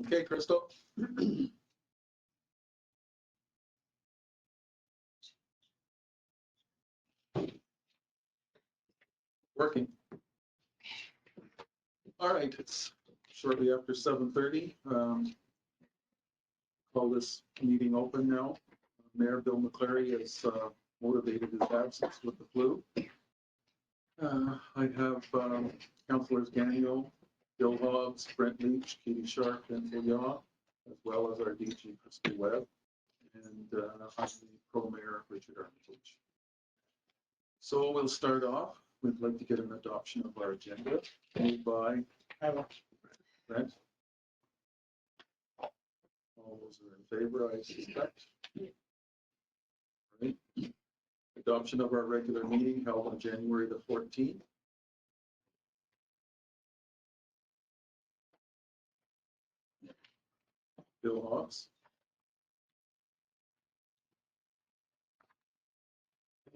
Okay, Crystal. Working. All right, it's shortly after 7:30. Call this meeting open now. Mayor Bill McCleary has motivated his absence with the flu. I have Councillors Gagnon, Bill Hobbs, Brent Leach, Katie Sharp, and Yaw, as well as our DG, Christy Webb, and I'm the pro-mayor, Richard Armitage. So we'll start off. We'd like to get an adoption of our agenda, moved by Brent. All those are in favor, I suspect. Right. Adoption of our regular meeting held on January the 14th. Bill Hobbs.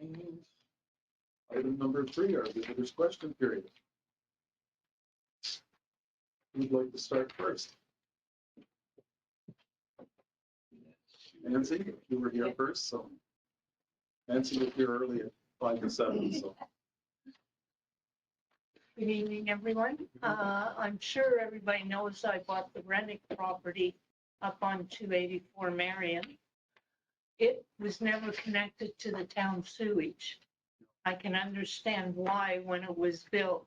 And item number 3, our visitor's question period. Who'd like to start first? Nancy, you were here first, so Nancy was here early at 5 to 7, so. Good evening, everyone. I'm sure everybody knows I bought the Rennick property up on 284 Marion. It was never connected to the town sewage. I can understand why when it was built.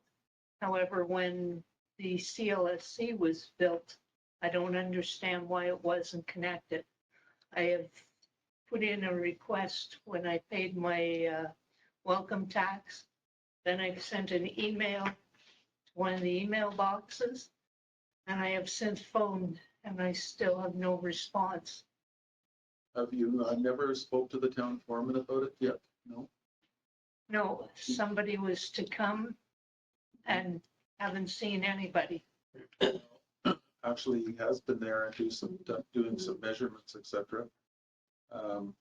However, when the CLSC was built, I don't understand why it wasn't connected. I have put in a request when I paid my welcome tax. Then I've sent an email to one of the email boxes, and I have since phoned, and I still have no response. Have you never spoke to the town foreman about it yet? No? No, somebody was to come and haven't seen anybody. Actually, he has been there and doing some measurements, etc. And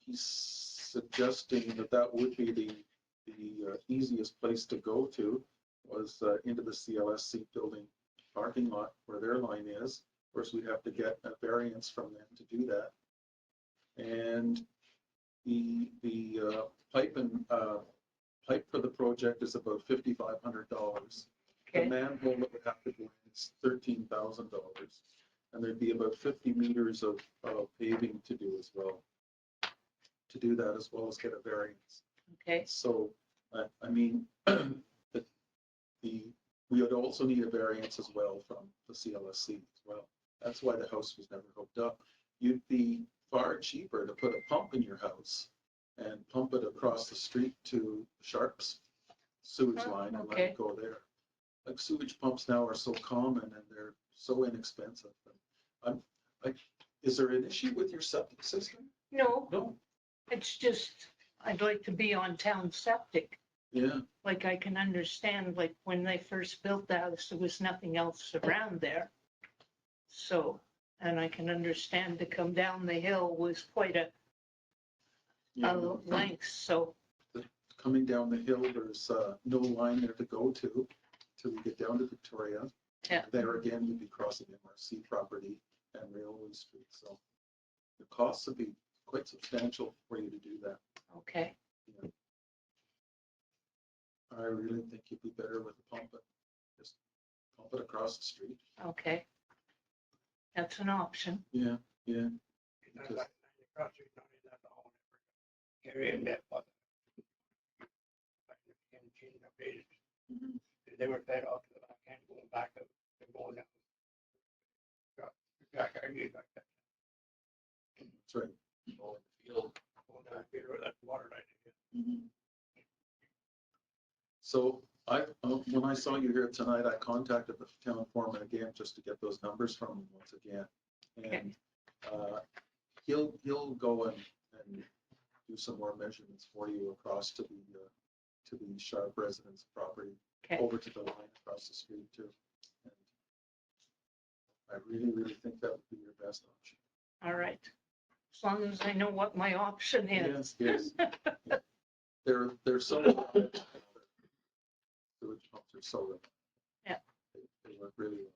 he's suggesting that would be the easiest place to go to was into the CLSC building parking lot where their line is. Of course, we'd have to get a variance from them to do that. And the pipe for the project is about $5,500. Okay. The manhole that would have to go in is $13,000, and there'd be about 50 meters of paving to do as well. To do that as well as get a variance. Okay. So, I mean, we would also need a variance as well from the CLSC as well. That's why the house was never hooked up. You'd be far cheaper to put a pump in your house and pump it across the street to Sharp's sewage line and let it go there. Like sewage pumps now are so common and they're so inexpensive. Is there an issue with your septic system? No. No. It's just, I'd like to be on town septic. Yeah. Like I can understand, like when they first built the house, there was nothing else around there. So, and I can understand to come down the hill was quite a length, so. Coming down the hill, there's no line there to go to till we get down to Victoria. Yeah. There again, you'd be crossing MRC property and Railway Street. So the costs would be quite substantial for you to do that. Okay. Yeah. I really think you'd be better with a pump it. Just pump it across the street. Okay. That's an option. Yeah, yeah. They were fed off to the back end, going back up and going down. Back I need like that. That's right. Going field, going down the field, that water line. Mm-hmm. So when I saw you here tonight, I contacted the town foreman again just to get those numbers from him once again, and he'll go and do some more measurements for you across to the Sharp residence property, over to the line across the street too. And I really think that would be your best option. All right. As long as I know what my option is. Yes. Yeah. They're so sewage pumps are so Yeah. They went really well.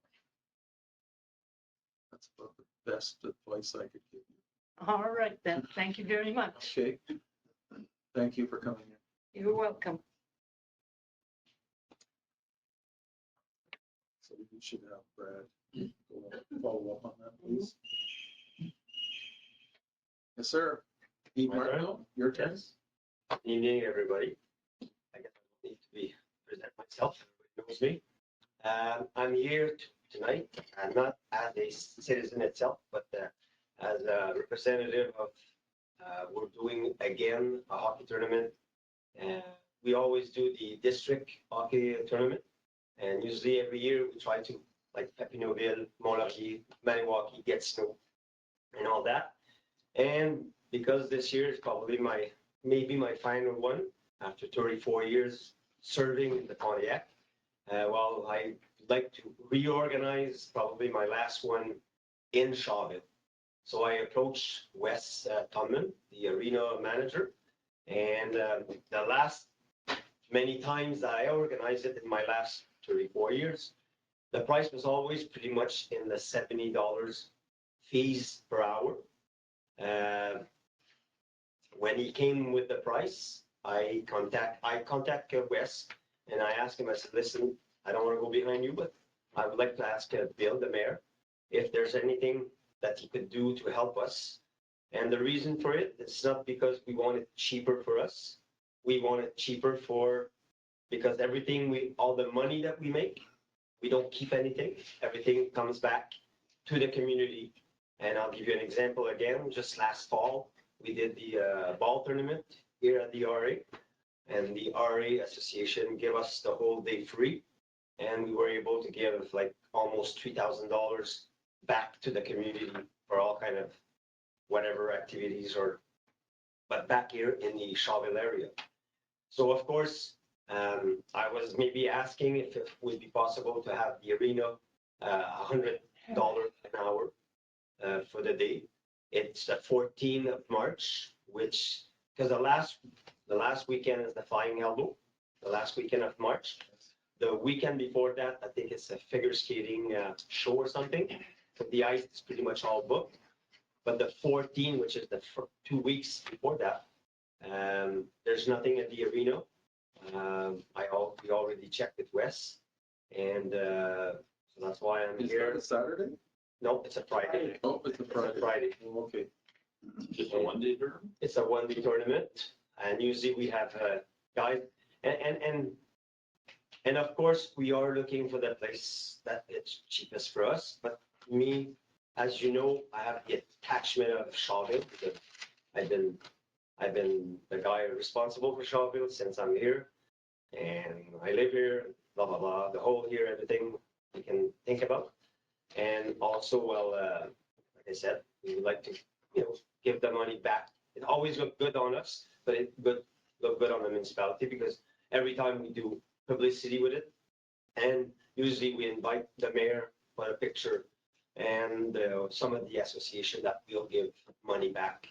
That's about the best advice I could give you. All right then. Thank you very much. Okay. Thank you for coming in. You're welcome. So we should have Brad go follow up on that, please. Yes, sir. Eve My turn? Martineau, your turn. Yes. Evening, everybody. I guess I don't need to present myself. Everybody knows me. I'm here tonight, not as a citizen itself, but as a representative of, we're doing again a hockey tournament. We always do the district hockey tournament. And usually every year we try to, like Papineauville, Mont-Laurier, Maniwaki, get snow and all that. And because this year is probably maybe my final one after 34 years serving in the Pontiac, well, I'd like to reorganize probably my last one in Shawville. So I approached Wes Tunman, the arena manager, and the last many times that I organized it in my last 34 years, the price was always pretty much in the $70 fees per hour. When he came with the price, I contact Wes and I asked him, I said, listen, I don't want to go behind you, but I would like to ask Bill, the mayor, if there's anything that he could do to help us. And the reason for it, it's not because we want it cheaper for us. We want it cheaper because all the money that we make, we don't keep anything. Everything comes back to the community. And I'll give you an example again. Just last fall, we did the ball tournament here at the RA. And the RA Association gave us the whole day free. And we were able to give like almost $3,000 back to the community for all kind of whatever activities but back here in the Shawville area. So of course, I was maybe asking if it would be possible to have the arena $100 an hour for the day. It's the 14th of March, because the last weekend is the Flying Elbow, the last weekend of March. The weekend before that, I think it's a figure skating show or something. So the ice is pretty much all booked. But the 14th, which is the 2 weeks before that, there's nothing at the arena. We already checked with Wes, and so that's why I'm Is here. that a Saturday? No, it's a Friday. Oh, it's a Friday. Friday. Oh, okay. Just a one-day tournament? It's a one-day tournament, and usually we have guys, and of course we are looking for the place that it's cheapest for us. But me, as you know, I have the attachment of Shawville because I've been the guy responsible for Shawville since I'm here, and I live here. Blah blah blah. The whole here, everything you can think about, and also, well, like I said, we would like to, give the money back. It always looked good on us, but it looked good on the municipality because every time we do publicity with it, and usually we invite the mayor for a picture and some of the association that will give money back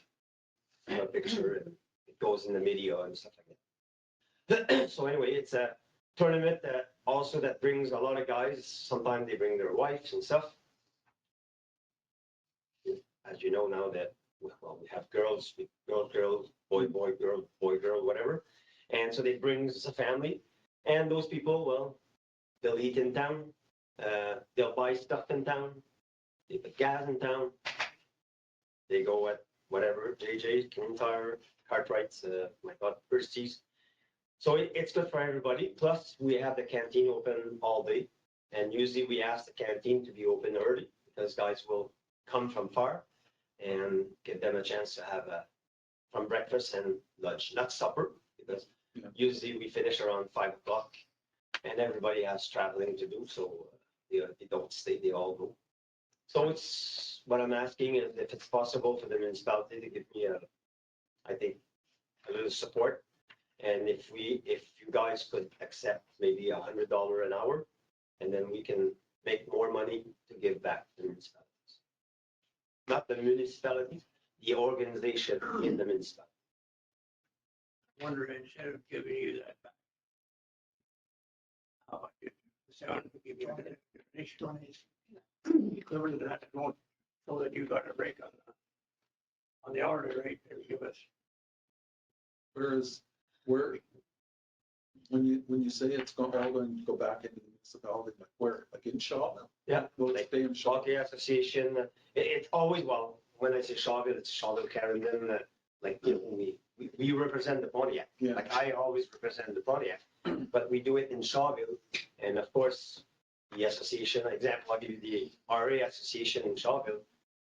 for a picture, and it goes in the media and stuff like that. So anyway, it's a tournament that brings a lot of guys. Sometimes they bring their wives and stuff. As you know now that, well, we have girls, girl, boy, girl, whatever. And so they bring a family, and those people, well, they'll eat in town, they'll buy stuff in town, they put gas in town, they go at whatever, JJ, Canadian Tire, Cartwrights, my God, Christie's. So it's good for everybody. Plus, we have the canteen open all day, and usually we ask the canteen to be open early because guys will come from far, and give them a chance to have from breakfast and lunch, not supper, because usually we finish around 5 o'clock, and everybody has traveling to do, so they don't stay, they all go. So it's what I'm asking is if it's possible for the municipality to give me I think, a little support, and if you guys could accept maybe $100 an hour, and then we can make more money to give back to the municipality. Not the municipality, the organization in the municipality. Wondering, instead of giving you that back, how much is the concern, to give you an donation. Equivalent to that, amount, so that you got a break on the hourly rate they give us. Whereas, when you say it's all going to go back into the municipality, like where, like in Shawville? Yeah. Will it stay in Shawville? Shawville Association, it's always, well, when I say Shawville, it's Shawville, Carrington, like, you know, we represent the Pontiac. Yeah, Like I always represent the Pontiac, but we do it in Shawville. And of course, the association, example, I'll give you the RA Association in Shawville.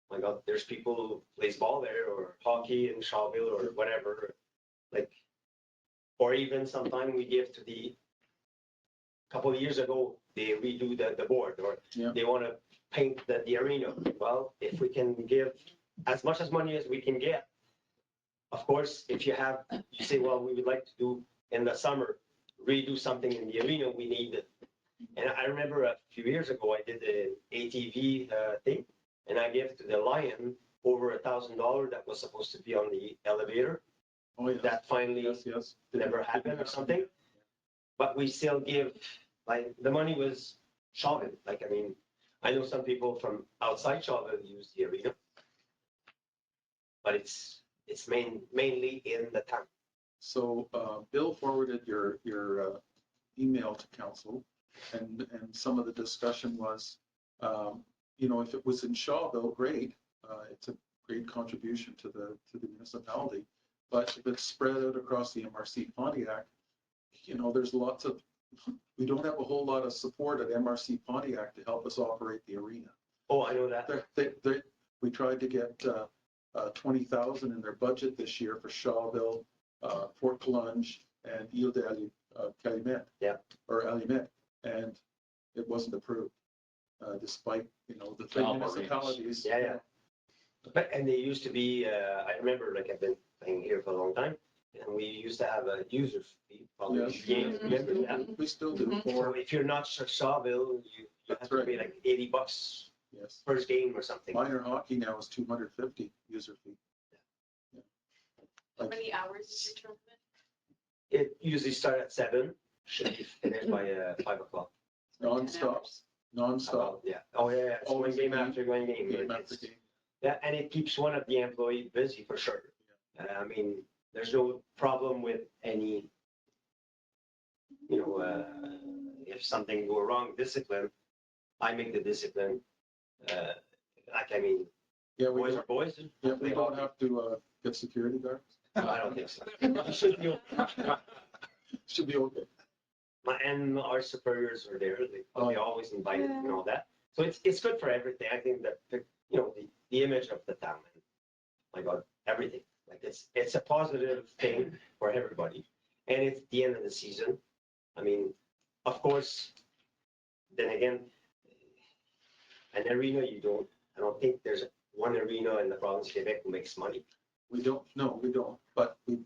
My God, there's people who plays ball there or hockey in Shawville or whatever. Like, or even sometime we give to the, couple of years ago, they redo the board or Yeah. they want to paint the arena. Well, if we can give as much as money as we can get, of course, if you have, you say, well, we would like to do in the summer, redo something in the arena, we need it. And I remember a few years ago, I did an ATV thing, and I gave to the Lion over $1,000 that was supposed to be on the elevator. oh, yeah. That finally Yes. never happened or something. But we still give, like, the money was Shawville. Like, I mean, I know some people from outside Shawville use the arena, but it's mainly in the town. So, Bill forwarded your email to council, and some of the discussion was, you know, if it was in Shawville, great. It's a great contribution to the municipality. But if it's spread out across the MRC Pontiac, you know, we don't have a whole lot of support at MRC Pontiac to help us operate the arena. Oh, I know that. We tried to get 20,000 in their budget this year for Shawville, Fort Collonge, and Ile de Calumet. Yeah. Or Alumet, and it wasn't approved, despite, you know, the three Almarines. municipalities. Yeah. But, and they used to be, I remember, like, I've been playing here for a long time, and we used to have a user fee. Probably Yes. games, remember that? We still do, So or, if you're not Shawville, you have That's to right. pay like $80 yes. first game or something. Minor hockey now is 250 user fee. How many hours is the tournament? It usually start at 7, should be finished by 5 o'clock. Non-stop, non-stop, Yeah. Oh, yeah. It's one Always game a game. after one game. game Like, after it's- game. Yeah, and it keeps one of the employees busy for sure. I mean, there's no problem with any, you know, if something go wrong, discipline, I make the discipline. Like, I mean, Yeah, we boys are don't, boys. yeah, we don't have to get security guards. I don't think so. You should be okay. Should be okay. And our superiors are there. Oh, They always invite and all that. So it's good for everything. I think that, you know, the image of the town and, my God, everything. Like it's a positive thing for everybody. And it's the end of the season. I mean, of course, then again, an arena, I don't think there's one arena in the province of Quebec who makes money. We don't, but we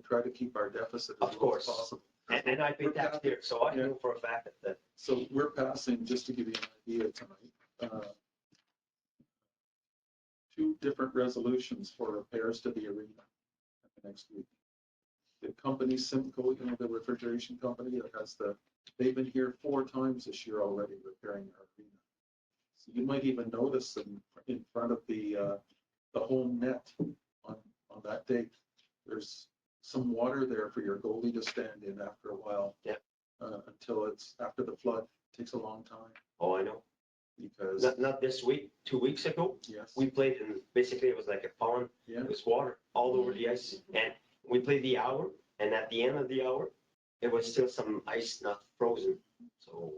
try to keep our deficit as Of low as course. possible. And I pay tax here, so I Yeah. know for a fact that So we're passing, just to give you an idea tonight, 2 different resolutions for repairs to the arena next week. The company Simco, you know, the refrigeration company that they've been here 4 times this year already repairing our arena. So you might even notice in front of the home net on that date, there's some water there for your goalie to stand in after a while. Yeah. Until it's after the flood. Takes a long time oh, I know. because, Not this week, 2 weeks ago, yes, we played in, basically it was like a pond. yeah, It was water all over the ice. And we played the hour, and at the end of the hour, it was still some ice not frozen. So,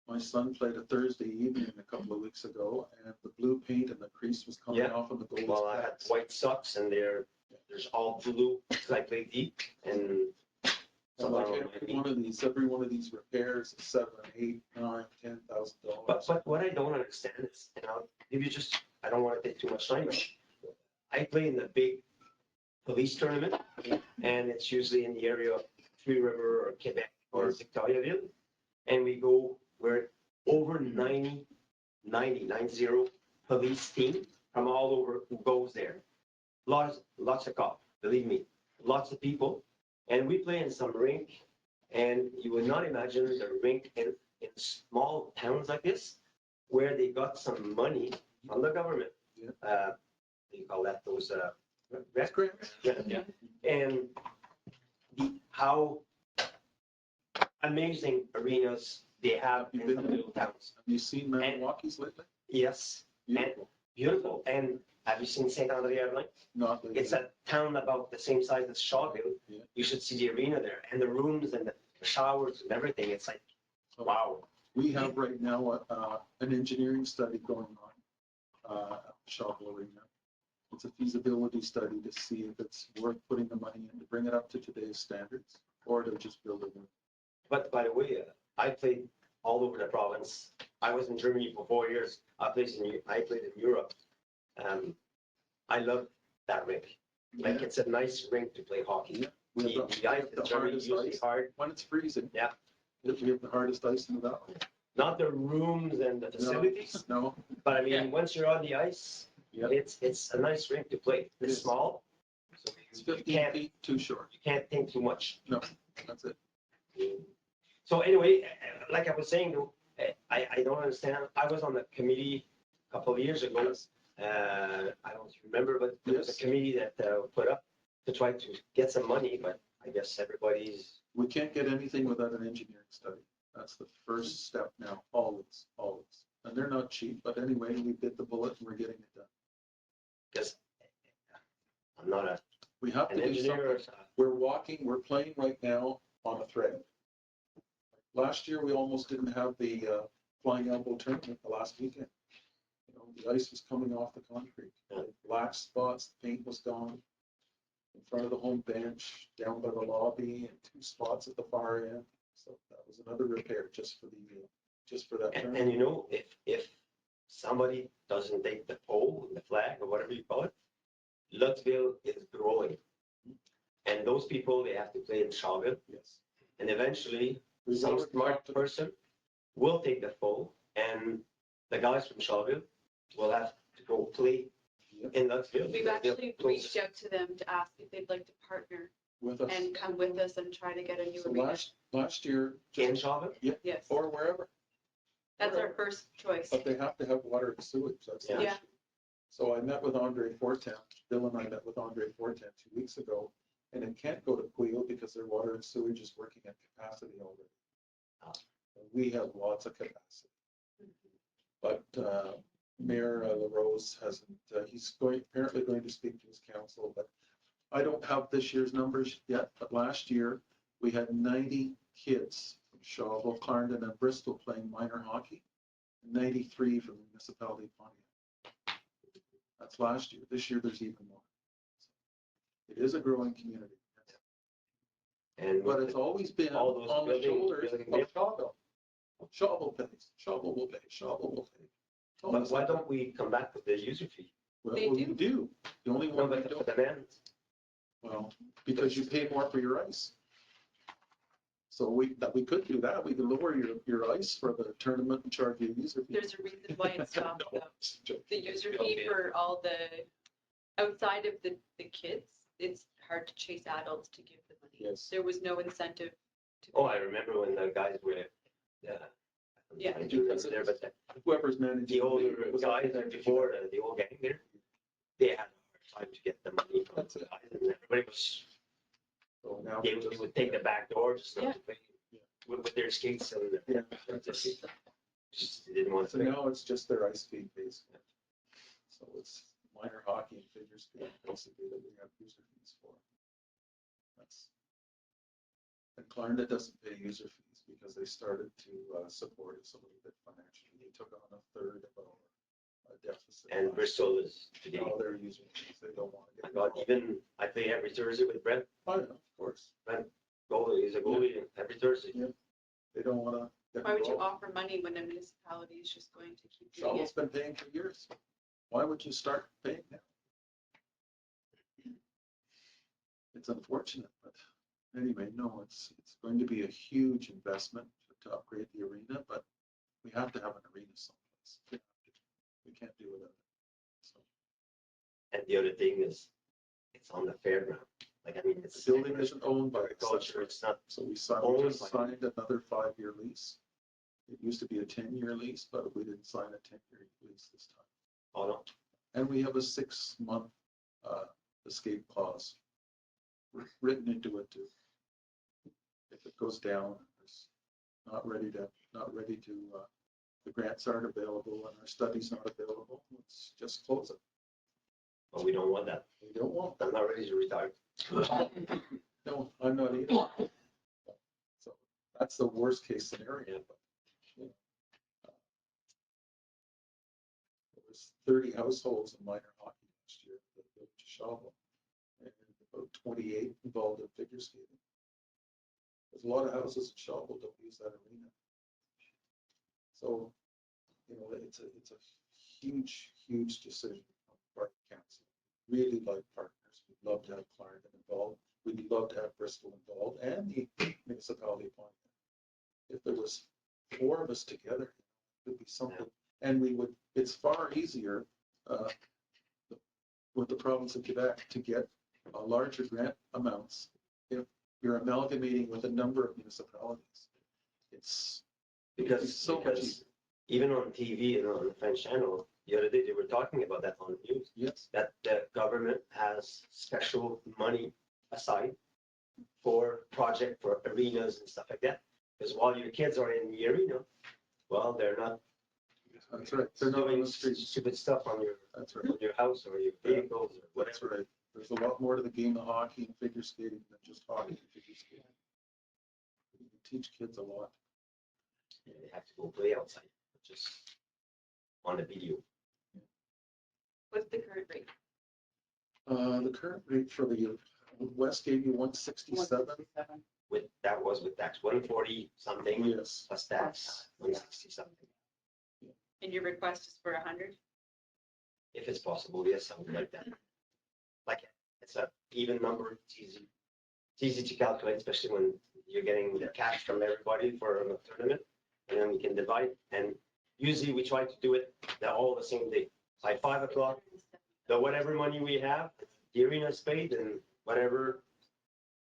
my son played a Thursday evening a couple of weeks ago and the blue paint and the crease was coming Yeah. off on the goalie's well, I had pads. white socks, and there's all blue, because I played deep, and And like every one of these repairs is $7, $8, $9, $10,000. But what I don't understand is, you know, if you just, I don't want to take too much time, but I play in the big police tournament, and it's usually in the area of Three River or Quebec or Victoriaville, and we're over 90 police team from all over who goes there. Lots of cops, believe me, lots of people, and we play in some rink And you would not imagine the rink in small towns like this, where they got some money from the government. Yeah. What do you call that? Those, That's great. yeah. And how amazing arenas they have in the little towns. Have you seen Milwaukee's lately? Yes, Beautiful. beautiful. And have you seen Saint Andre Airline? Not lately. It's a town about the same size as Shawville. Yeah. You should see the arena there and the rooms and the showers and everything. It's like, wow. We have right now an engineering study going on at the Shawville Arena. It's a feasibility study to see if it's worth putting the money in to bring it up to today's standards or to just build it. But by the way, I played all over the province. I was in Germany for 4 years. I played in Europe. I love that rink. Like, it's a nice rink to play hockey. Yeah. We have The ice the is very hardest usually ice. hard. When it's freezing. Yeah. We have the hardest ice in the valley. Not the rooms and the facilities, No. but I mean, once you're on the ice, Yeah. it's a nice rink to play. It's is. small, so It's you 15 can't feet too short. think too much. No, that's it. So anyway, like I was saying, though, I don't understand. I was on the committee a couple of years ago. Yes. I don't remember, but there was a Yes. committee that put up to try to get some money, but I guess everybody's, We can't get anything without an engineering study. That's the first step now, always, always. And they're not cheap, but anyway, we bit the bullet and we're getting it done. because I'm not We have an to do engineer. something. We're playing right now on a thread. Last year, we almost didn't have the flying elbow tournament the last weekend. You know, the ice was coming off the concrete. Black spots, the paint was gone. In front of the home bench, down by the lobby, and 2 spots at the far end. So that was another repair just for that And tournament. you know, if somebody doesn't take the pole, the flag, or whatever you call it, Lutzville is growing. And those people, they have to play in Shawville. Yes. And eventually, We've some already smart talked to- person will take the pole, and the guys from Shawville will have to go play Yep. in Lutzville. We've actually reached out to them to ask if they'd like to partner with us. and come with us and try to get a new So arena. last year, In just, Shawville? Yes, or wherever, that's our first choice. but they have to have water and sewage. That's the Yeah. issue. So I met with Andre Fortin, Bill and I met with Andre Fortin 2 weeks ago, and it can't go to Queel because their water and sewage is working at capacity already. And we have lots of capacity. But Mayor LaRose hasn't, he's apparently going to speak to his council, but I don't have this year's numbers yet, but last year we had 90 kids from Shawville, Clarendon, and Bristol playing minor hockey, 93 from the municipality of Pontiac. That's last year. This year there's even more. It is a growing community. And But it's always been all those on the building- shoulders building of Shawville. Shawville pays, Shawville will pay, Shawville will pay. But why don't we come back with the user fee? Well, They we do. do. The only No, one we but for don't, the men, well, because you pay more for your ice. So we could do that. We could lower your ice for the tournament and charge you a user fee. There's a reason why it stopped No, though. it's a joke. The user fee for all the, outside of the kids, it's hard to chase adults to give the money. Yes. There was no incentive to. oh, I remember when the guys were, Yeah. I do remember there, but Whoever's managing. the older league was guys managing before, that. the old gang there, they had a hard time to get the money from That's the it. guys, and everybody was, So now they we would just- would take the back door just Yeah. not to play Yeah. with their skates and Yeah, that's it. just didn't want to So play. now it's just their ice fee basically. So it's minor hockey and figure skating basically that we have user fees for. That's. And Clarendon doesn't pay user fees because they started to support us a little bit financially. They took on a third of our deficit. And Bristol is today, All their user fees, they don't want to I get. got even, I play every Thursday with Brent, Oh, yeah, of course. goalie, he's a goalie every Thursday. They don't want to. Why would you offer money when a municipality is just going to keep doing Shawville's it? been paying for years. Why would you start paying now? It's unfortunate, but anyway, no, it's going to be a huge investment to upgrade the arena, but we have to have an arena someplace. We have to. We can't do without it. So, And the other thing is, it's on the fairground. Like, I mean, The it's building isn't owned by the culture, culture, it's not, so we signed, owned we just by- signed another 5-year lease. It used to be a 10-year lease, but we didn't sign a 10-year lease this time. oh no, And we have a 6-month escape clause written into it too. If it goes down, it's not ready to, the grants aren't available and our study's not available, let's just close it. but we don't want that. We don't want I'm not ready to retire. that. No, I'm not either. So that's the worst case scenario. But, you know, there was 30 households in minor hockey last year that built to Shawville, and about 28 involved in figure skating. There's a lot of houses in Shawville don't use that arena. So, you know, it's a huge, huge decision on the part of the council. Really like partners. We'd love to have Clarendon involved. We'd love to have Bristol involved and the municipality of Pontiac. If there was 4 of us together, it would be something. And we would, it's far easier with the province of Quebec to get larger grant amounts if you're amalgamating with a number of municipalities. It's Because, so much because easier. even on TV and on the French channel, the other day, they were talking about that on the news, Yes. that the government has special money aside for project, for arenas and stuff like that. Because while your kids are in the arena, well, they're not That's right. They're not on doing the streets. stupid stuff on That's right. your house or your vehicles or That's whatever. right. There's a lot more to the game of hockey and figure skating than just hockey and figure skating. You can teach kids a lot. And they have to go play outside, not just on the video. What's the current rate? The current rate for the West gave you 167. With, that was with tax, 140 something Yes. plus tax, 160 something. And your request is for 100? If it's possible, yes, something like that. Like, it's a even number, it's easy. It's easy to calculate, especially when you're getting the cash from everybody for a tournament, and then we can divide. And usually we try to do it all the same day. By 5 o'clock, the whatever money we have, the arena's paid, and whatever,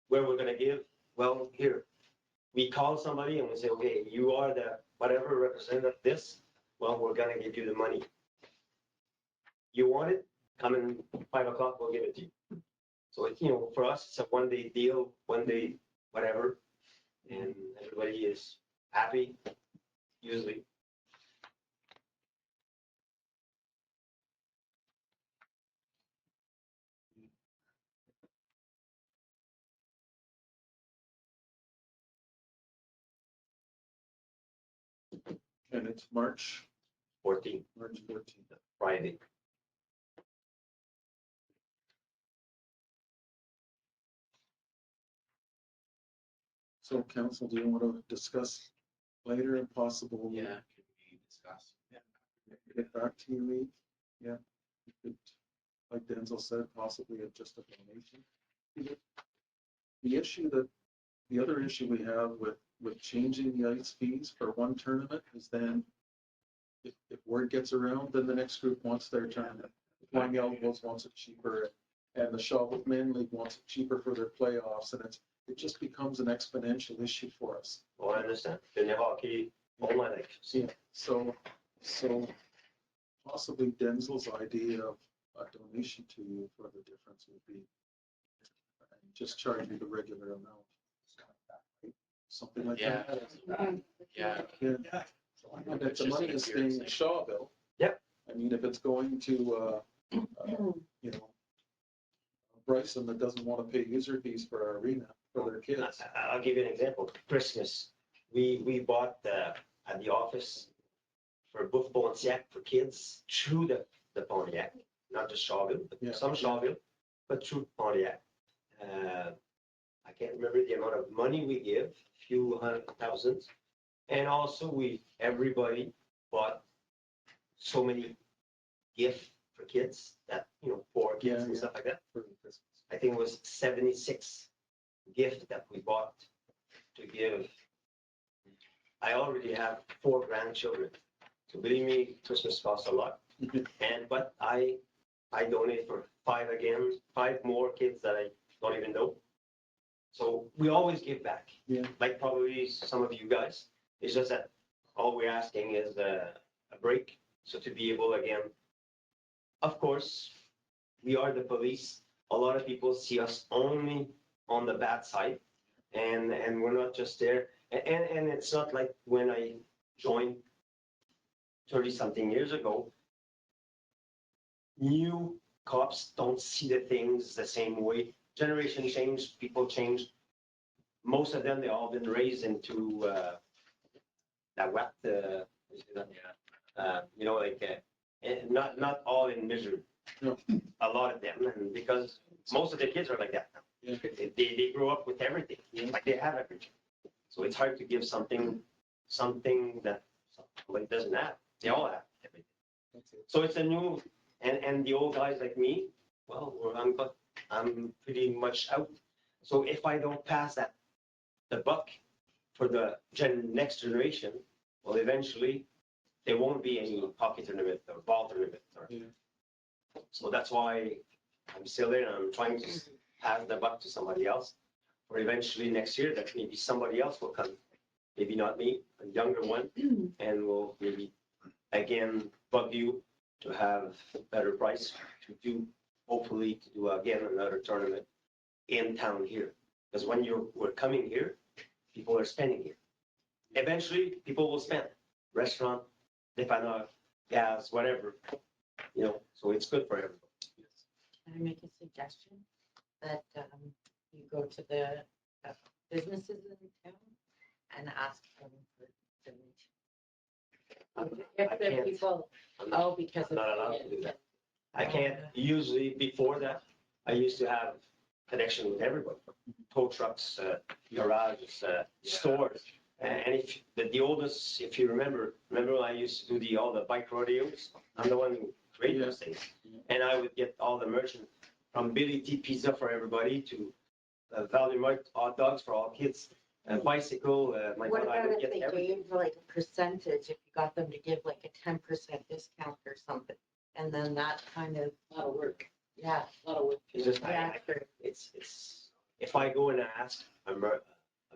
where we're gonna give, well, here. We call somebody and we say, okay, you are the whatever representative of this, well, we're gonna give you the money. You want it, come in 5 o'clock, we'll give it to you. So it's, you know, for us, it's a 1-day deal, 1 day, whatever, and everybody is happy, usually. And it's March 14th, 14th. Friday. So council, do you want to discuss later and possible? Yeah, can we discuss? Get back to you, Lee? Yeah. You could, like Denzel said, possibly just a donation. The issue that, the other issue we have with changing the ice fees for one tournament is then if word gets around, then the next group wants their tournament. Flying Elbows wants it cheaper, and the Shawville Men League wants it cheaper for their playoffs, and it just becomes an exponential issue for us. Well, I understand. Been in hockey all my life. Yeah, so possibly Denzel's idea of a donation to you for the difference would be just charge you the regular amount. Something like Yeah. that. Yeah. Yeah. Yeah. And if the money is staying in Shawville. Yep. I mean, if it's going to, you know, Bryson that doesn't want to pay user fees for our arena for their kids. I'll give you an example. Christmas, we bought at the office for Bouffe Pontiac for kids through the Pontiac, not just Shawville, but Yeah. some Shawville, but through Pontiac. I can't remember the amount of money we give, few hundred thousands. And also everybody bought so many gifts for kids that, you know, for kids and Yeah. stuff like that. For Christmas. I think it was 76 gifts that we bought to give. I already have 4 grandchildren. So believe me, Christmas costs a lot. But I donate for 5 more kids that don't even know. So we always give back. Yeah. Like probably some of you guys. It's just that all we're asking is a break. So to be able again, of course, we are the police. A lot of people see us only on the bad side, and we're not just there. And it's not like when I joined 30-something years ago, new cops don't see the things the same way. Generation change, people change. Most of them, they all been raised into that wet, and not all in misery. No. A lot of them, and because most of the kids are like that now. Yeah. They grow up with everything, like they have everything. So it's hard to give something that somebody doesn't have. They all have everything. That's it. So it's a new, and the old guys like me, well, I'm pretty much out. So if I don't pass the buck for the next generation, well, eventually there won't be any hockey tournament or ball tournament. Yeah. So that's why I'm still there and I'm trying to pass the buck to somebody else. Or eventually next year that maybe somebody else will come. Maybe not me, a younger one, and will maybe again bug you to have a better price hopefully to do again another tournament in town here. Because when we're coming here, people are spending here. Eventually, people will spend. Restaurant, dépanneur, gas, whatever. So it's good for everybody. Can I make a suggestion that you go to the businesses in town and ask them for donation? I If the can't. people, I'm not, because I'm not allowed to do that. I can't. Usually before that, I used to have connection with everybody. Tow trucks, garages, stores. And if the oldest, if you remember when I used to do all the bike rodeos, I'm the one who created those things. And I would get all the merchant from Billy T Pizza for everybody to Valley Mart hot dogs for all kids, a bicycle. what I about would if get they everything. gave like a percentage, if you got them to give like a 10% discount or something? And then that kind of, That'll work. yeah, That'll work. It's just, yeah, it's, if I go and ask a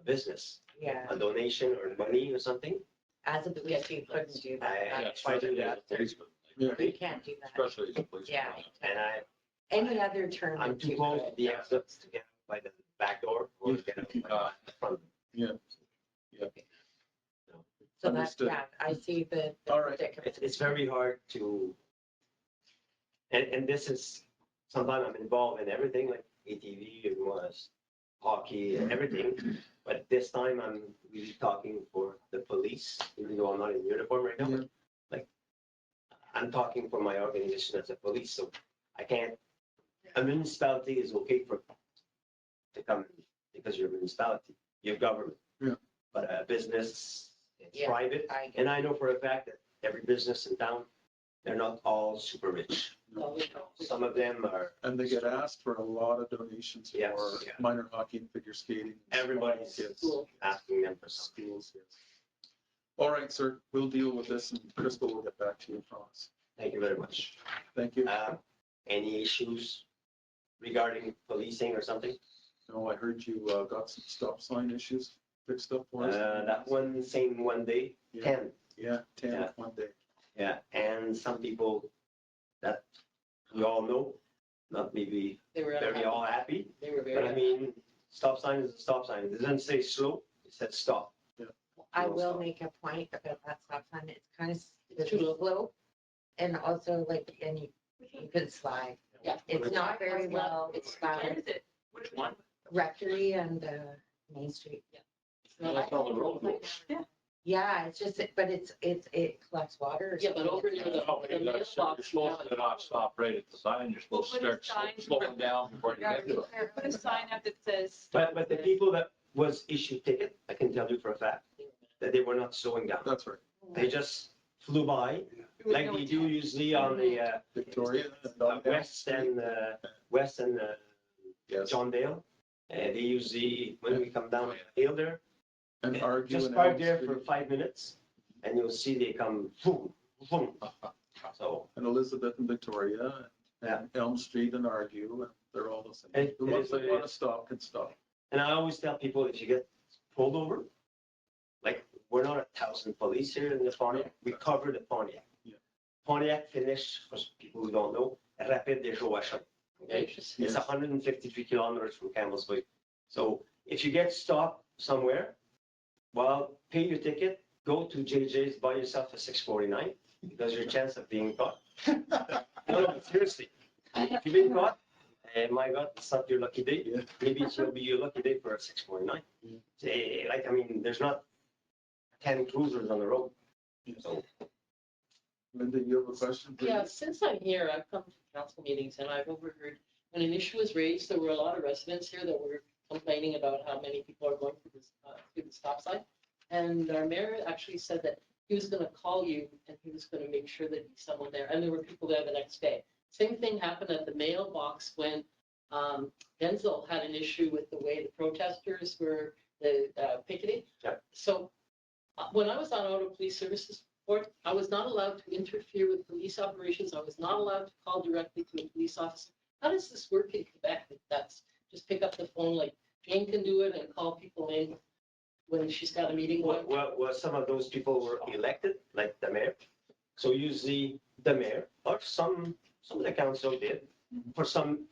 business, yeah. a donation or money or something, As a police, you couldn't do that. if I do that, Yeah. You can't do that. Especially as a police. Yeah. and Any other I'm tournament. too you close could. to the exits to get out by the back door or get out by the front. Yeah. So that's, Understood. yeah, I see the All right. predicament. It's very hard to, and this is, sometimes I'm involved in everything, like ATV, it was hockey and everything. But this time I'm really talking for the police, even though I'm not in uniform right now. Yeah. Like, I'm talking for my organization as a police, so I can't, a municipality is okay to come because you're a municipality, you're government. Yeah. But a business, it's Yeah, private. And I know for a fact that every business in town, they're not all super rich. Some of them are, And they get asked for a lot of donations for Yes, yeah. minor hockey and figure skating. everybody's Kids, asking them for something. schools, yes. All right, sir, we'll deal with this and Crystal will get back to you, I promise. Thank you very much. Thank you. Any issues regarding policing or something? No, I heard you got some stop sign issues fixed up for us. That one, same one day, Yeah. 10. Yeah, 10 Yeah. one day. Yeah, and some people that we all know, not maybe They were, very all happy, they were but I very, mean, stop sign is a stop sign. It doesn't say slow, it said stop. I will make a point about that stop sign. It's kind of It's too slow. slow. And also like, and you could slide. yeah. It's not very well, it's Where about is it? Which one? Rectory and Main Street. That's how the road goes. Yeah, it's just, but it collects water. or Yeah, but something. over near the Oh, you gotta stop- You're supposed to not stop right at the sign. You're supposed to Well, put a start sign- slowing down before you get to it. Put a sign up that says. But the people that was issued ticket, I can tell you for a fact, that they were not slowing down. That's right. They just flew by, There was like no they do intent. usually on the Victoria. West and Yes, John Dale. They usually, when we come down the hill there, and argue. just and park Elm there Street. for 5 minutes and you'll see they come boom, boom. So, And Elizabeth and Victoria and Elm Street and argue, and they're all the same. It- The it ones is what that it want to is. stop can stop. And I always tell people, if you get pulled over, like, we're not 1,000 police here in the Pontiac, we cover the Pontiac. Yeah. Pontiac finish, for people who don't know, Rapide des Joachim. Okay? Gracious. It's Yes. 153 kilometers from Campbell's Bay. So if you get stopped somewhere, well, pay your ticket, go to JJ's, buy yourself a 649, because your chance of being caught. No, seriously, if you've been caught, my God, it's not your lucky day. Yeah. Maybe it will be your lucky day for a 649. Like, I mean, there's not 10 cruisers on the road. So Linda, you have a question? please? Yeah, since I'm here, I've come to council meetings and I've overheard, when an issue was raised, there were a lot of residents here that were complaining about how many people are going through the stop sign. And our mayor actually said that he was gonna call you and he was gonna make sure there'd be someone there, and there were people there the next day. Same thing happened at the mailbox when Denzel had an issue with the way the protesters were picketing. Yeah. So when I was on Auto Police Services Board, I was not allowed to interfere with police operations. I was not allowed to call directly to a police officer. How does this work in Quebec? That's just pick up the phone, like Jane can do it and call people in when she's got a meeting going. well, some of those people were elected, like the mayor. So usually the mayor or some of the council did for some,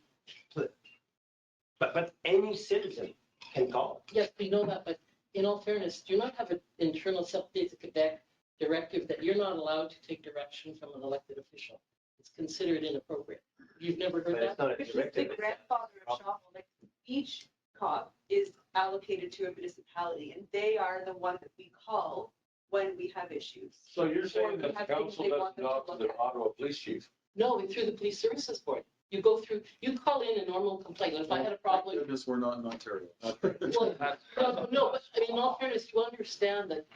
but any citizen can call. Yes, we know that, but in all fairness, do you not have an internal Substate of Quebec directive that you're not allowed to take direction from an elected official? It's considered inappropriate. You've never heard But it's that? not a Which is directive. the it's a- grandfather of Shawville, like, each cop is allocated to a municipality, and they are the one that we call when we have issues. So you're Or saying we that the have things council they doesn't want them talk to look the at. Ottawa police chief? No, through the Police Services Board. You go through, you call in a normal complaint. If I had a problem, Goodness, we're not in Ontario. well, no, but I mean, in all fairness, you understand that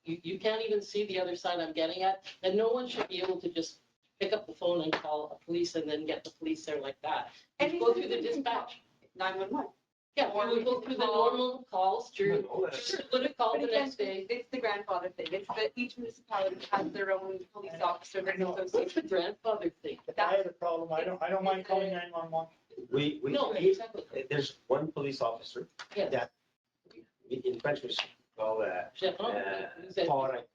you can't even see the other side I'm getting at, and no one should be able to just pick up the phone and call a police and then get the police there like that. And You go through the dispatch. 911. Yeah, Or we would go we through the call- normal calls through, No, that's- would have called But the again, next day. it's the grandfather thing. It's that each municipality has their own police officer that's know. What's associated. the grandfather thing? If I had a problem, I don't mind calling 911. We, No, we, exactly. there's one police officer Yes. that in French we call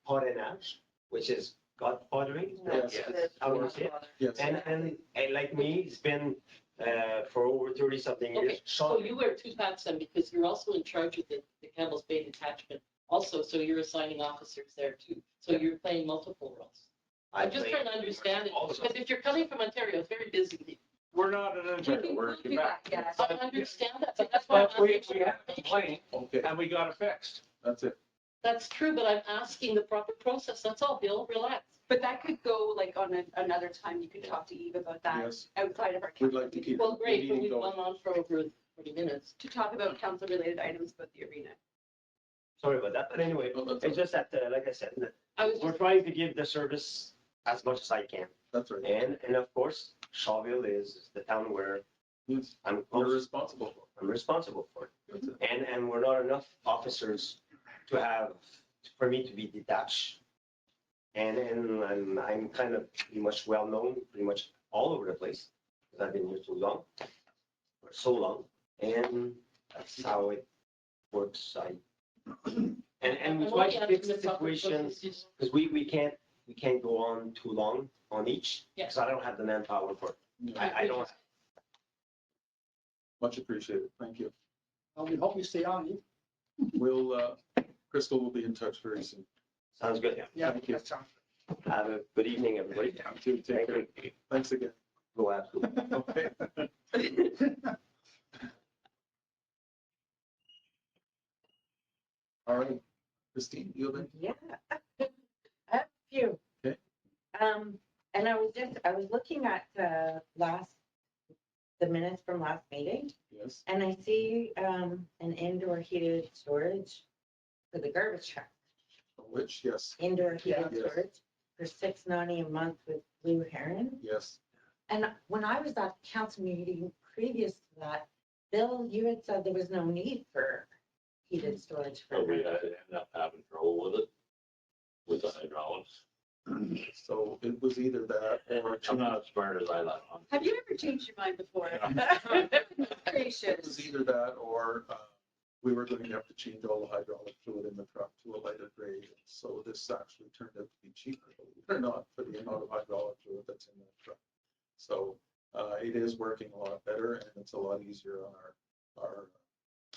parrainage, which is godfathering. Yes. How do you say it? Yes. And like me, he's been for over 30 something years. Okay, so you wear two hats then, because you're also in charge of the Campbell's Bay detachment also, so you're assigning officers there too. So you're playing multiple roles. I'm just trying to understand it, all of because them. if you're coming from Ontario, it's very busy. We're not in Ontario, we're in Quebec. I understand that, but that's why But I'm we asking. had a complaint Okay, and we got it fixed. that's it. That's true, but I'm asking the proper process, that's all, Bill, relax. But that could go like on another time. You could talk to Eve about that Yes, outside of our we'd council like to meeting, keep Well, the great, but meeting we've going. gone on for over 40 minutes. to talk about council related items about the arena. Sorry about that, but anyway, No, that's it's just that, like I said, I was we're just, trying to give the service as much as I can. That's right. And of course, Shawville is the town where Yes, I'm you're close, responsible for I'm responsible for it. it. That's it. And we're not enough officers for me to be detached. And I'm kind of pretty much well-known, pretty much all over the place, because I've been here too long, for so long, and that's how it works. And we try to fix the situation, because we can't go on too long on each, because I don't have the manpower for it. Yeah, I don't, much appreciated. Thank you. We hope you stay on. You. We'll, Crystal will be in touch very soon. sounds good. Yeah, Thank you. that sounds. Have a good evening, everybody. You too. Take care. Thanks again. Go after. Okay. All right, Christine, you have any? Yeah. I have a few. Okay. And I was looking at the minutes from last meeting, Yes. and I see, an indoor heated storage for the garbage truck. Which, yes, Indoor heated Yes. storage for $6.90 a month with Blue Heron. yes. And when I was at the council meeting previous to that, Bill, you had said there was no need for heated storage for So we her. ended up having trouble with it, with the hydraulics. So it was either that or I'm not as smart as I let on. Have you ever changed your mind before? it Gracious. was either that or we were going to have to change all the hydraulic fluid in the truck to a lighter grade. So this actually turned out to be cheaper, believe it or not, for the amount of hydraulic fluid that's in the truck. So it is working a lot better and it's a lot easier on our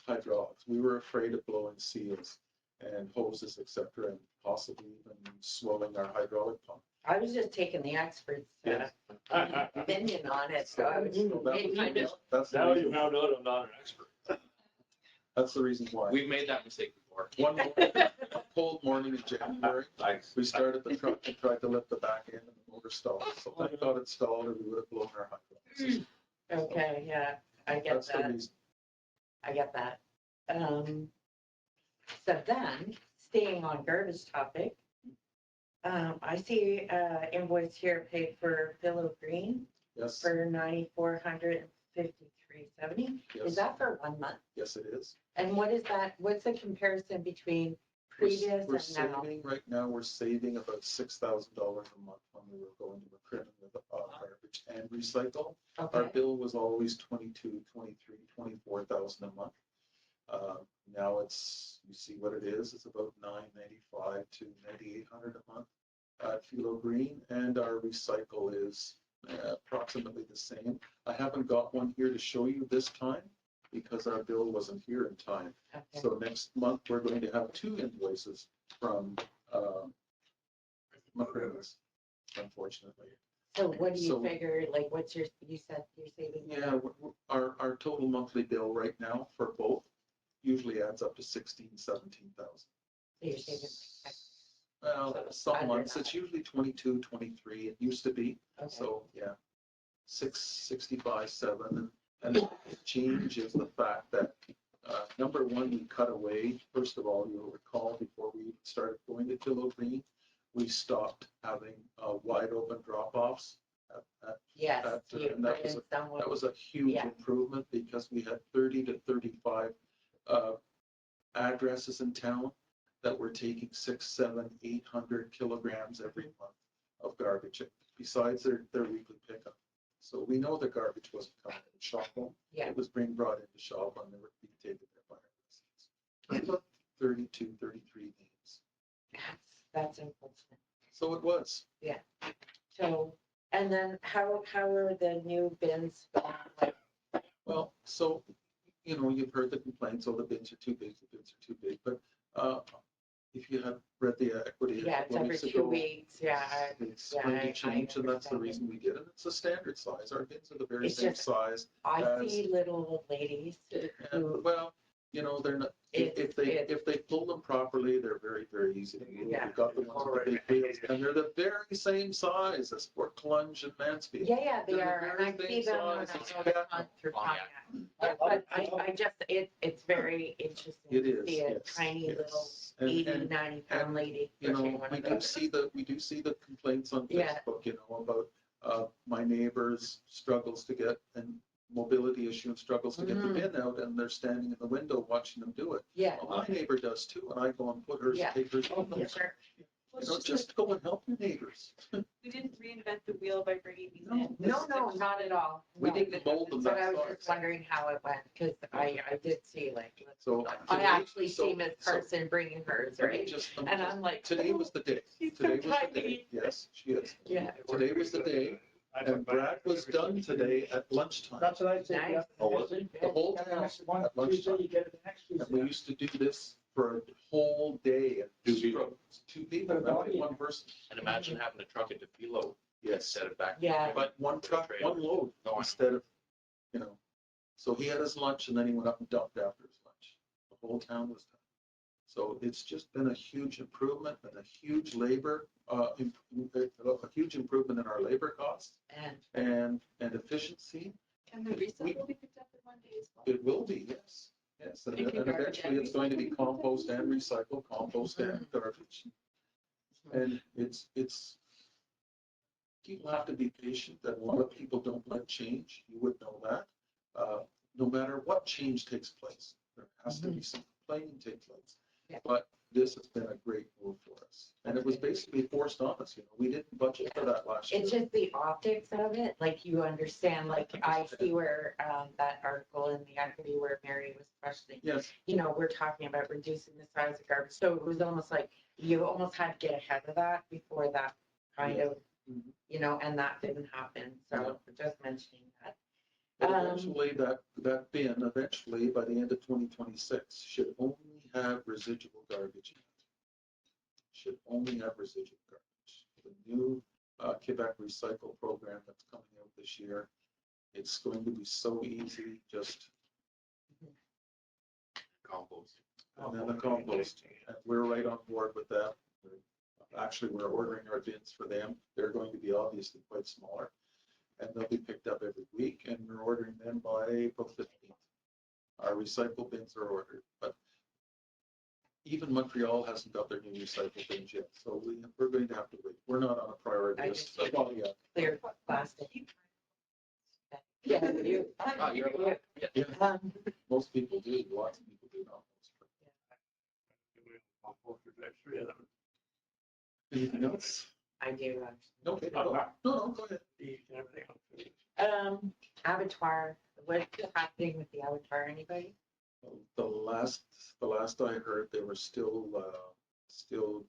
hydraulics. We were afraid of blowing seals and hoses, etc., and possibly even swelling our hydraulic pump. I was just taking the expert's opinion on it, so I was So being kind of, that's the Now you reason, found out I'm not an expert. that's the reason why. We've made that mistake before. One morning, a cold morning in January, Thanks. we started the truck and tried to lift the back end and the motor stalled. So thank God it stalled or we would have blown our hydraulics. okay, yeah, I get That's the that. reason. I get that. So then, staying on garbage topic, I see invoice here paid for Pillow Green Yes, for $9,453.70. Is yes, that for 1 month? yes, it is. And what is that? What's the comparison between We're previous and now? saving, right now, we're saving about $6,000 a month when we were going to McCrimmon with garbage and recycle. Our Okay, bill was always 22, 23, 24,000 a month. Now it's, you see what it is, it's about $995 to $9,800 a month at Philo Green, and our recycle is approximately the same. I haven't got one here to show you this time because our bill wasn't here in time. okay. So next month, we're going to have 2 invoices from McCrimmon, unfortunately. So what do you So- figure, like, what's your, you said you're saving? Yeah, our total monthly bill right now for both usually adds up to 16, 17,000. So you're saving, Well, some Under months, that. it's usually 22, 23, it used to be, okay, so, yeah. 665, 7, and the change is the fact that, number one, we cut away, first of all, you'll recall, before we started going to Philo Green, we stopped having wide open drop-offs at yes, you and that put was in someone, that was a huge Yeah. improvement because we had 30 to 35 addresses in town that were taking 6, 7, 800 kilograms every month of garbage besides their weekly pickup. So we know the garbage wasn't coming in Shawville. Yeah. It was being brought into Shawville and they were being taken there by our residents. 32, 33 names. that's unfortunate. So it was. So, and then how are the new bins? Like, Well, so, you've heard the complaints, oh, the bins are too big, the bins are too big, but if you have read the equity. a Yeah, it's couple of every weeks 2 ago, weeks, yeah. It's yeah, going I to change, and that's the understand it. reason we did it. It's a standard size. Our bins are the very It's same just- size. I As- see little old ladies And, who, well, they're not, if It's- they pull them properly, they're very, very easy to move. Yeah. We've got the ones with the big wheels, and they're the very same size as Fort Clunge and Mansfield. yeah, they They're the are, and I very see same them when I size as go to Catholic. through Pontiac. Pontiac. Yeah, but I just, it's very interesting It to is, see a yes, tiny little yes. And- 80, and 90 pound lady. we pushing one do of those. see the complaints on Yeah. Facebook, about my neighbors struggles to get, and mobility issue and struggles to get the bin out, and they're standing in the window watching them do it. Yeah. Well, my neighbor does too, and I go and put hers, Yeah. take hers home. Yeah, sure. Well, it's Just go and help your neighbors. We didn't reinvent the wheel by bringing these No. in. No, not at all. We No. didn't mold them But that I was far. just wondering how it went, because I did see like, So. I today- actually so- see Miss so Carson bringing hers, let me right? just- And I'm like, Today was the day. she's so Today was the tiny. day. Yes, she is. Yeah. Today was the day, and Brad was done today at lunchtime. That's what I said. Nice. yeah. Oh, was it? The whole Yeah, town next one, at Tuesday, lunchtime. you get it the next And we Tuesday. used to do this for a whole day. And 2 people. 2 people, Put a not dog in. one person. And imagine having to truck it to Philo Yes, instead of back. Yeah. but one truck, one load No, I know. instead of, so he had his lunch and then he went up and dumped after his lunch. The whole town was done. So it's just been a huge improvement and a huge labor, a huge improvement in our labor costs And and efficiency. And the recycle will be picked up in one day as well. It will be, yes. Yes, and Thinking garbage eventually and it's going to be recycle. compost and recycle, compost and garbage. And it's, people have to be patient, that a lot of people don't like change, you would know that. No matter what change takes place, there has to be some complaining take place. But this has been a great move for us. And it was basically forced on us, we didn't budget for that last year. It's just the optics of it, like you understand, like I see where that article in the equity where Mary was questioning, Yes, we're talking about reducing the size of garbage. So it was almost like you almost had to get ahead of that before that kind of, Mhm. and that didn't happen. So just mentioning that. but eventually that bin, eventually by the end of 2026, should only have residual garbage in it. Should only have residual garbage. The new Quebec Recycle program that's coming out this year, it's going to be so easy, just, Compost. and then the compost. And we're right on board with that. Actually, we're ordering our bins for them. They're going to be obviously quite smaller. And they'll be picked up every week, and we're ordering them by April 15th. Our recycle bins are ordered, but even Montreal hasn't got their new recycle bins yet, so we're going to have to wait. We're not on a priority I list. just- Well, yeah. Clear plastic. Yeah, you. Yeah. Um, Most people do, lots of people do not. Composters, there's 3 of them. Anything else? I do actually. Okay, no, go ahead. These and everything else. Abattoir, what's happening with the abattoir, anybody? The last I heard, they were still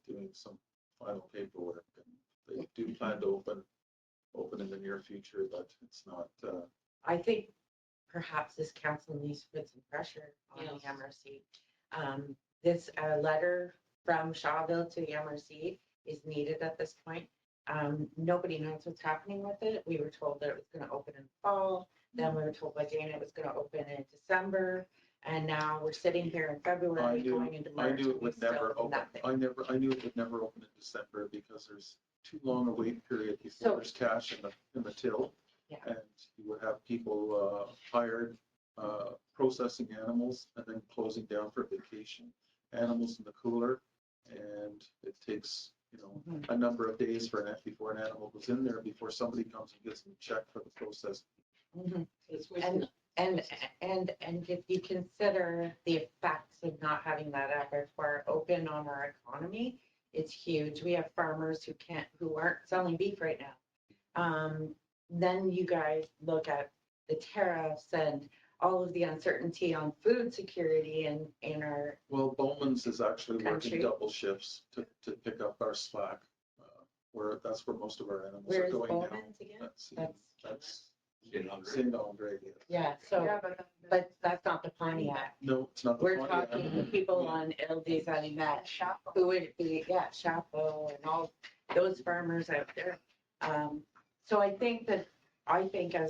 doing some final paperwork, and they do plan to open in the near future, but it's not, I think perhaps this council needs to put some pressure on the Yes. MRC. This letter from Shawville to the MRC is needed at this point. Nobody knows what's happening with it. We were told that it was gonna open in the fall, then we were told by Jane it was gonna open in December, and now we're sitting here in I February, knew, going into I March. knew it and would we still never have open. nothing. I knew it would never open in December because there's too long a wait period before So- there's cash in the till. Yeah. And you would have people hired processing animals and then closing down for vacation. Animals in the cooler, and it takes, a number of days before an animal goes in there, before somebody comes and gets them checked for the process. Mhm. It's wasting And if you consider the effects of not having that abattoir open on our economy, it's huge. We have farmers who aren't selling beef right now. Then you guys look at the tariffs and all of the uncertainty on food security in our, Well, Bowman's is actually working Country. double shifts to pick up our slack, that's where most of our animals are where's going now. Bowman's again? That's That's, Saint Andre. Yes. yeah, so, but that's not the Pontiac. No, it's not the We're Pontiac. talking the people on Il des Animats, who would be, Chapeau and all those farmers out there. So I think as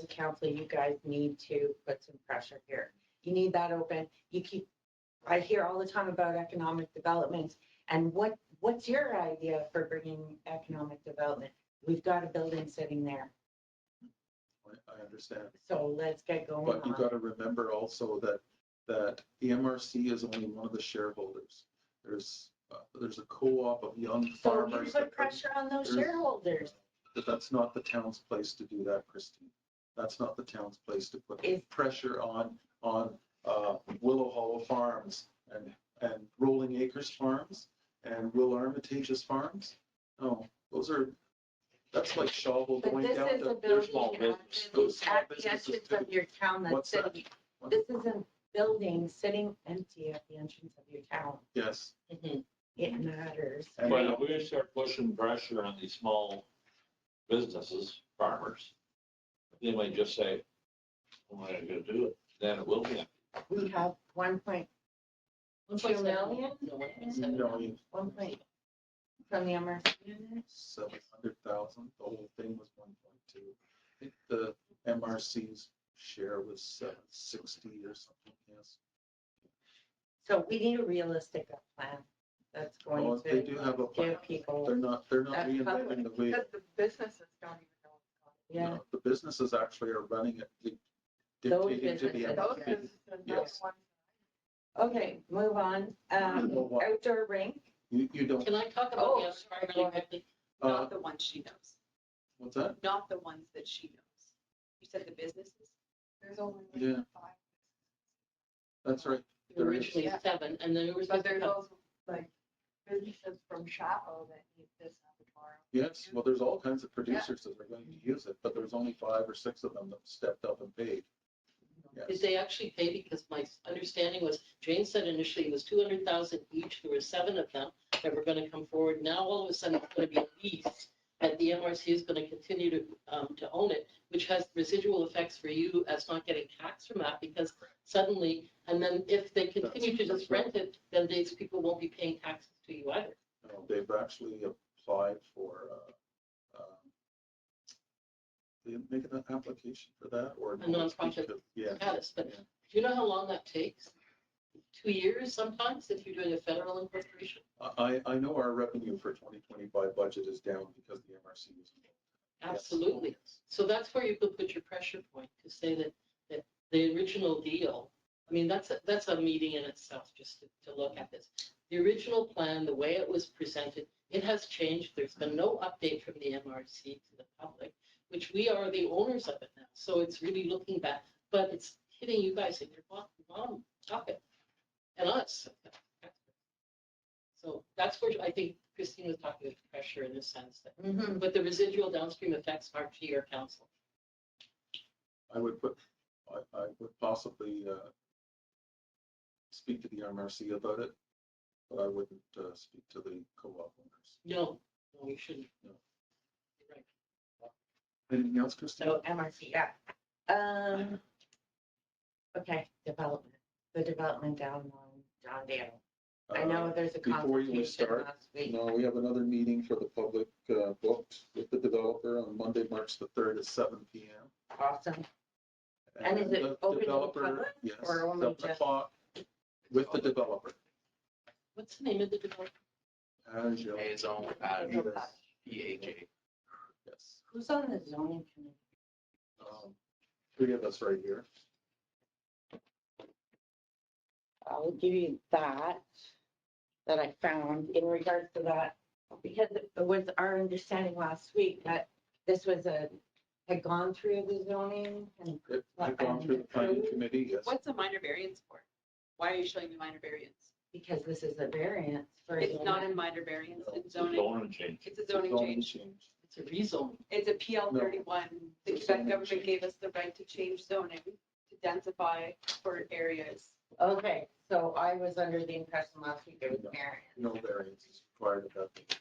a council, you guys need to put some pressure here. You need that open. I hear all the time about economic development, and what's your idea for bringing economic development? We've got a building sitting there, I understand. so let's get going But you on got it. to remember also that the MRC is only one of the shareholders. There's a co-op of young So farmers. you put pressure on those there's- shareholders. But that's not the town's place to do that, Christine. That's not the town's place to put Is- pressure on Willow Hollow Farms and Rolling Acres Farms and Will Armitage's farms. No, that's like Shawville But going this down is a to. they're small building business. Those small at the businesses entrance too. of your town that's What's that? sitting, this is a building sitting empty at the entrance of your town. Yes. It matters. And- But if we start pushing pressure on these small businesses, farmers, they might just say, "Why are you gonna do it?" Then it will be. We have 1.2 million, No, 1.7. Million, 1 from the MRC. 700,000. The whole thing was 1.2. I think the MRC's share was 760 or something, yes. So we need a realistic plan that's Well, going they do have a to plan. give people, They're not That reinventing the wheel. Because the businesses don't even know what's going yeah, No, the businesses actually are running it, Those dictating to the businesses. on. Those MRC. businesses are not Yes. the ones. okay, move on. Well, what? Outdoor rink, You don't, Can I talk Oh, about the sorry, other go really ahead. quickly? Not the ones she knows, what's that? not the ones that she knows. You said the businesses? There's only Yeah. 5. That's right. There were There is. originally 7, and then there was. But there's also like businesses from Shawville that need this tomorrow. Yes, well, there's all kinds of producers that are going to use it, but there's only 5 or 6 of them that stepped up and paid. Did Yes. they actually pay? Because my understanding was, Jane said initially it was 200,000 each. There were 7 of them that were going to come forward. Now all of a sudden it's going to be leased, and the MRC is going to continue to own it, which has residual effects for you as not getting taxed from that, because suddenly, and then if they continue to just rent it, then these people won't be paying taxes to you either. No, they've actually applied for, they make an application for that or? A nonprofit Yeah. status, but Yeah. do you know how long that takes? 2 years sometimes if you're doing a federal incorporation? I know our revenue for 2025 budget is down because the MRC was involved. Yes. Absolutely. So that's where you could put your pressure point to say that the original deal, I mean, that's a meeting in itself, just to look at this. The original plan, the way it was presented, it has changed. There's been no update from the MRC to the public, which we are the owners of it now. So it's really looking back, but it's hitting you guys in your bottom pocket and us. So that's where I think Christine was talking about pressure in the sense that, Mm-hmm. but the residual downstream effects are to your council. I would possibly speak to the MRC about it, but I wouldn't speak to the co-op owners. No, you shouldn't. No. You're right. Anything else, Christine? So MRC, yeah. Okay, development, the development down on John Dale. I know there's a Before we consultation start, last week. No, we have another meeting for the public booked with the developer on Monday, March the 3rd at 7 PM. Awesome. And is it the open to the developer, public, yes, or only 7 just- o'clock with the developer. What's the name of the developer? And you'll- His own, Yes. PHA. Yes. Who's on the zoning committee? 3 of us right here. I'll give you that I found in regards to that, because it was our understanding last week that this was had gone through the zoning and It had gone through the planning committee, yes. What's a minor variance for? Why are you showing me minor variance? because this is a variance for. It's not a minor variance, it's zoning, Zoning change. it's a zoning change. It's a rezone. It's a PL No. 31. The It's a Quebec zoning government change. gave us the right to change zoning, to densify for areas. Okay, so I was under the impression last week it was variance. No variance is required of that.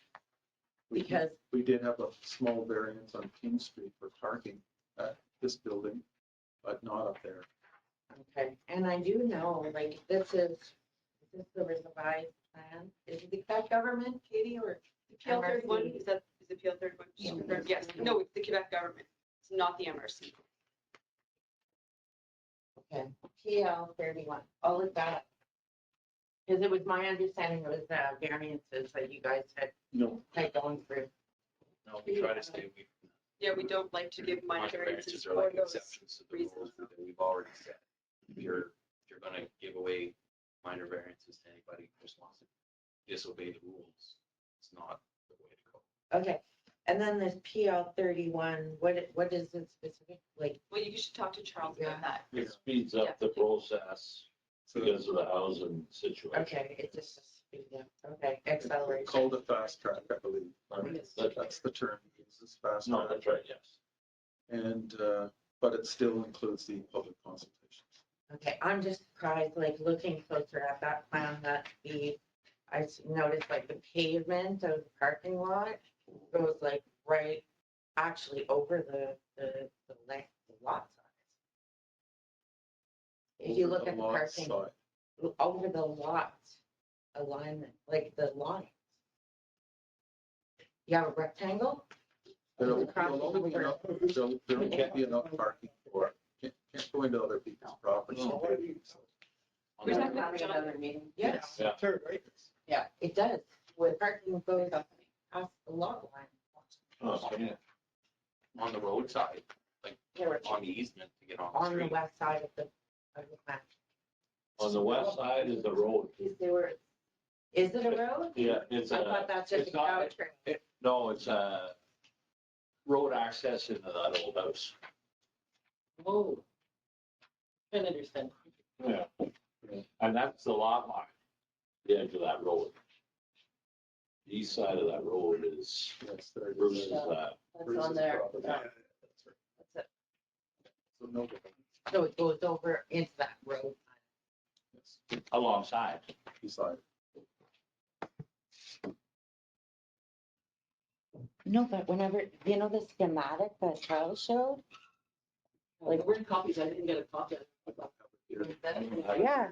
Because- We did have a small variance on King Street for parking at this building, but not up there. Okay, and I do know, like, this is the revised plan, is it the Quebec government, Katie, or? The PL MRC. 31, is the PL 31? Yeah. Yes, no, it's the Quebec government. It's not the MRC. Okay, PL 31, all of that. Because it was my understanding it was variances that you guys No, had gone through. No, we try to stay away from Yeah, we don't like to give minor variances are for like those. exceptions to the rules that we've already set. If you're gonna give away minor variances to anybody who just wants to disobey the rules, it's not the way to go. Okay, and then this PL 31, what is it specific, like, Well, you should talk to Charles Yeah. about that. It speeds up the process because of the housing situation. okay, it just, yeah, okay, acceleration. called a fast track, I believe. Yes. That's the term, it's fast No, track. that's right, yes. And, but it still includes the public consultations. Okay, I'm just surprised, like, looking closer at that plan, that noticed like the pavement of the parking lot goes like right, actually over the length, the lot size. If you Over look the at the lot parking, side. over the lot alignment, like the lines. You have a rectangle? There'll Across the only be board. enough, there won't be enough parking for it. Can't go into other people's property. No. We're talking about Having John- another meeting? Yes, Yeah. yeah, it does, with parking goes past the lot line. Oh, yeah. On the roadside, There were on the easement to get on the on the street. west side of the map. On the west side is the road. Is it a road? Yeah, it's I thought that's just a it's not- cow trail. No, it's a road access into that old house. Whoa. Can understand. Yeah. And that's the lot line, the edge of that road. east side of that road is, Yes, there it versus is. that. That's Bruce's on there. property. Yeah, That's right. that's it. So no difference. So it goes over into that road. Yes, Alongside. beside. No, but whenever, you know, the schematic that Charles showed? Like, we're in copies, I didn't get a copy of it. Yeah.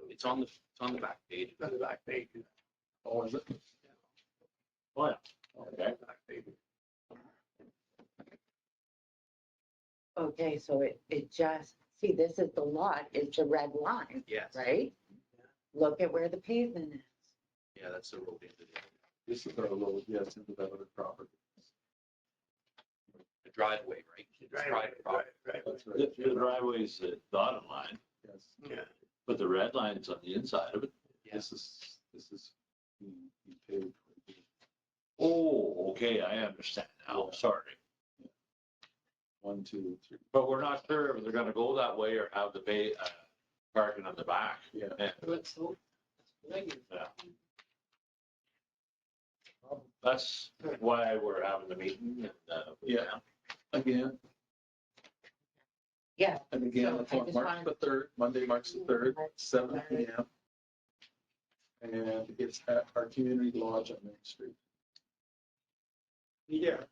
It's on the back page. On the back page. Oh, is it? Oh, yeah. Okay. Back page. Okay, so it just, see, this is the lot, it's a red line, Yes. right? Look at where the pavement is. Yeah, that's the road into This is our road, yes, into that other property. the driveway, right? It's private property. Right. That's right. The driveway's the dotted line, Yes, Yeah. but the red line's on the inside of it. this is the paved. Oh, okay, I understand now, sorry. 1, 2, 3. But we're not sure if they're gonna go that way or have the parking on the back. Yeah. Yeah. That's so, that's good. Yeah. That's why we're having the meeting and, Yeah. Again, Yeah. and again, So it's I on just March wanted- the 3rd, Monday, March the 3rd, 7 PM. And it's at our community lodge on Main Street. Yeah.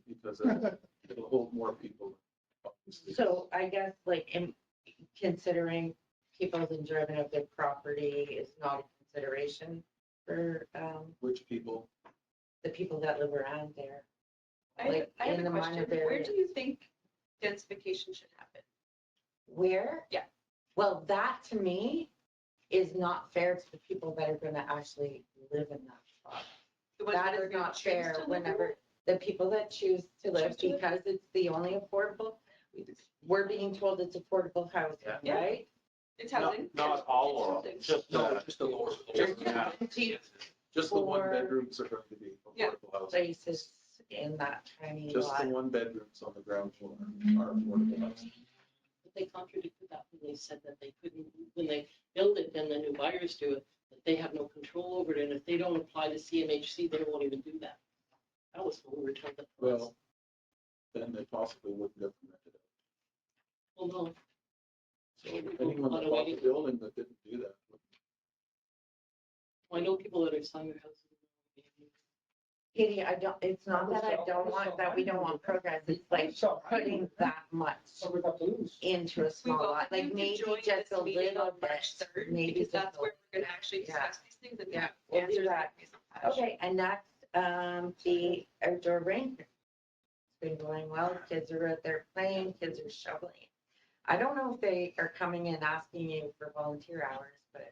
Because it'll hold more people. obviously. So I guess like in considering people's enjoyment of their property is not a consideration for Which people, the people that live around there. I Like have in a the question. minor Where area. do you think densification should happen? Where? Yeah. Well, that to me is not fair to the people that are gonna actually live in that spot. The ones That that are is gonna not choose fair to live whenever, the people that choose to live, Choose to live. because it's the only affordable, we're being told it's affordable housing, Yeah. right? It's housing. not all of them, It's just, no, just the lower, yeah. just the one For- bedrooms are going to be Yeah. affordable housing. Places in that tiny Just the lot. one bedrooms on the ground floor are affordable housing. But they contradicted that when they said that they couldn't, when they build it, then the new buyers do it, that they have no control over it, and if they don't apply to CMHC, they won't even do that. That was what we were told. Well, then they possibly wouldn't have rented it. Well, no, So anyone that bought the building that didn't do that, I know people that have signed their houses. Katie, I don't, it's not that I don't want, that we don't want progress, it's like putting that much into a We small welcome lot, you like to maybe join just this a meeting little on March bit, 3rd, maybe because just a that's where little. we're gonna actually Yeah. discuss these things and Yeah, have we'll do answers that. based on that. Okay, and next, the outdoor rink. It's been going well, kids are out there playing, kids are shoveling. I don't know if they are coming in asking you for volunteer hours, but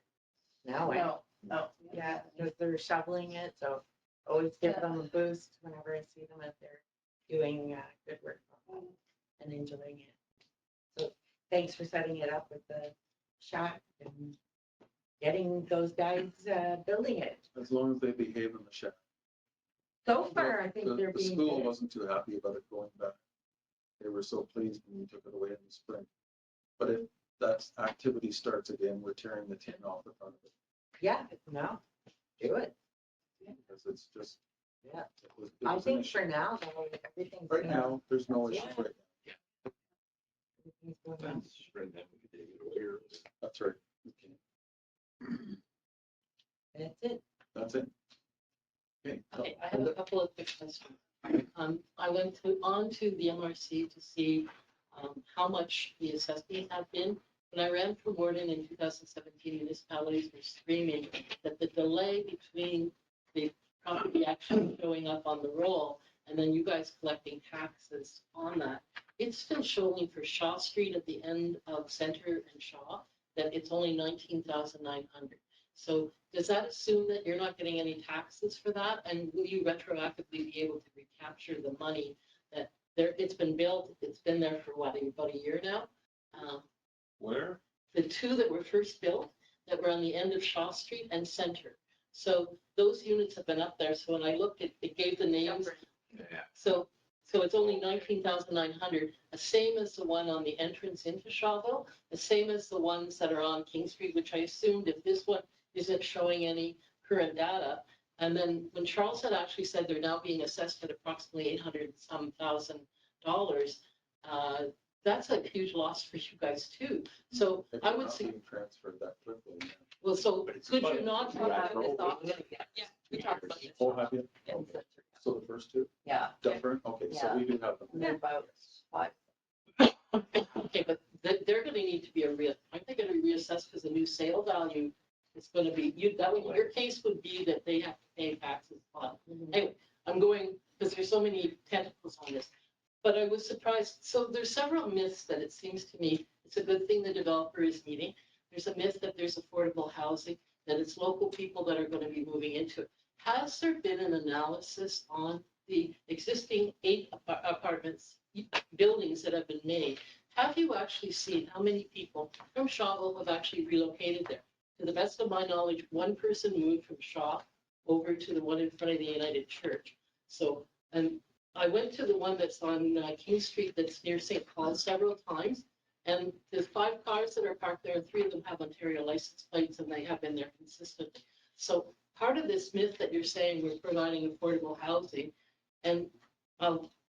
no, No. yeah, because they're shoveling it, so always give them a boost whenever I see them out there doing good work and enjoying it. So thanks for setting it up with the shack and getting those guys building it. as long as they behave in the shack. So far, I think The- they're The being school good. wasn't too happy about it going back. They were so pleased when we took it away in the spring. But if that activity starts again, we're tearing the tin off the front of it. Yeah, no, do it. Because it's just. Yeah. it was I an think issue. for now, though, everything's. Right now, there's no issues Yeah. right now. Everything's going Then well. spring, then we could take it away early. That's right. Okay. That's it. That's it. Okay. Okay, I have a couple of quick questions. I went on to the MRC to see how much the assessment had been. When I ran for warden in 2017, municipalities were screaming that the delay between the property actually showing up on the roll and then you guys collecting taxes on that. It's still showing for Shaw Street at the end of Center and Shaw that it's only 19,900. So does that assume that you're not getting any taxes for that? And will you retroactively be able to recapture the money that there, it's been built, it's been there for what, about a year now? Where? The two that were first built that were on the end of Shaw Street and Center. So those units have been up there. So when I looked, it gave the names. Yeah. So So it's only 19,900, the same as the one on the entrance into Shawville, the same as the ones that are on King Street, which I assumed if this one isn't showing any current data. And then when Charles had actually said they're now being assessed at approximately 800 some thousand dollars, that's a huge loss for you guys too. So If I you're would not say, being transferred that quickly. Yeah. well, so But it's could fun. you not talk Yeah. about this? Yeah, we talked about this. Oh, have you? Okay. So the first two, Yeah, different, okay, so we do have them. they're about 5. Okay, but they're gonna need to be aren't they gonna be reassessed because the new sale value is gonna be, your case would be that they have to pay taxes on. Anyway, I'm going, because there's so many tentacles on this. But I was surprised, so there's several myths that it seems to me, it's a good thing the developer is meeting. There's a myth that there's affordable housing, that it's local people that are gonna be moving into it. Has there been an analysis on the existing 8 apartments, buildings that have been made? Have you actually seen how many people from Shawville have actually relocated there? To the best of my knowledge, one person moved from Shaw over to the one in front of the United Church. So, and I went to the one that's on King Street that's near St. Paul several times. And the 5 cars that are parked there, 3 of them have Ontario license plates and they have been there consistently. So part of this myth that you're saying we're providing affordable housing, and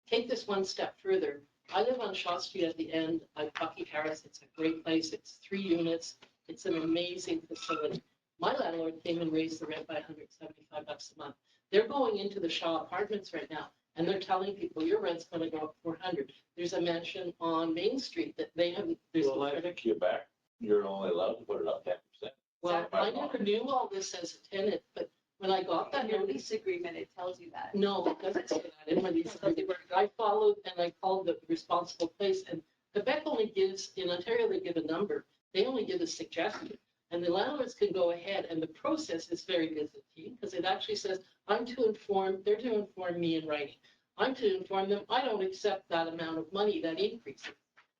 take this one step further. I live on Shaw Street at the end of Bucky Harris. It's a great place. It's 3 units. It's an amazing facility. My landlord came and raised the rent by $175 a month. They're going into the Shaw apartments right now, and they're telling people your rent's going to go up $400. There's a mansion on Main Street that they haven't. Well, I think Quebec, you're only allowed to put it up 10%. Well, I never knew all this as a tenant, but when I got that In your notice, lease agreement, it tells you that. no, it doesn't say that in my lease agreement. I followed and I called the responsible place, and Quebec only gives, in Ontario, they give a number. They only give a suggestion. And the landlords can go ahead, and the process is very Byzantine, because it actually says, they're to inform me in writing. I'm to inform them, I don't accept that amount of money, that increase.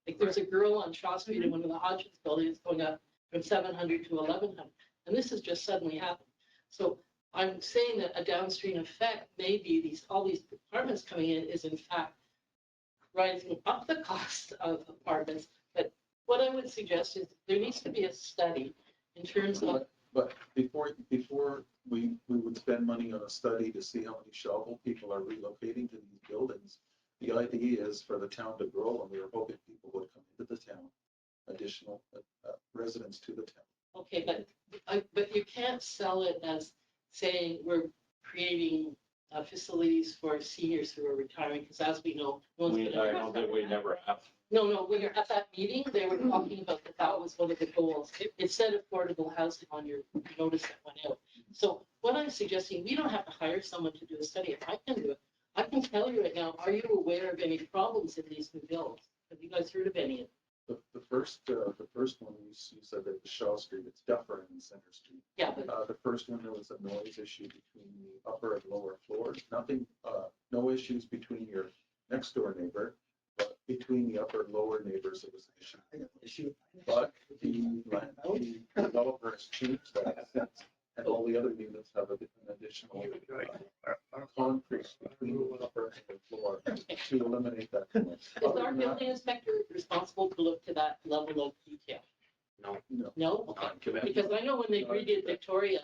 Like there's a girl on Shaw Street in one of the Hodgins buildings going up from 700 to 1100. And this has just suddenly happened. So I'm saying that a downstream effect may be all these apartments coming in is in fact rising up the cost of apartments. But what I would suggest is there needs to be a study in terms of. But before we would spend money on a study to see how many Shawville people are relocating to these buildings, the idea is for the town to grow, and we were hoping people would come into the town, additional residents to the town. Okay, but you can't sell it as saying we're creating facilities for seniors who are retiring, because as we know, no one's gonna. I don't think we never have. No, when you're at that meeting, they were talking about that was one of the goals. It said affordable housing on your notice that went out. So what I'm suggesting, we don't have to hire someone to do a study. If I can do it, I can tell you right now, are you aware of any problems in these new builds? Have you guys heard of any of them? The first one, you said that the Shaw Street, it's Duffer in Center Street. Yeah, but The first one, there was a noise issue between the upper and lower floors. Nothing, no issues between your next door neighbor, but between the upper and lower neighbors, it was an issue. But the developer has changed that since, and all the other units have an additional concrete between the upper and the floor to eliminate that noise. is our building inspector responsible to look to that level of detail? No, No? Okay. not in Quebec. Because I know when they redid Victoria,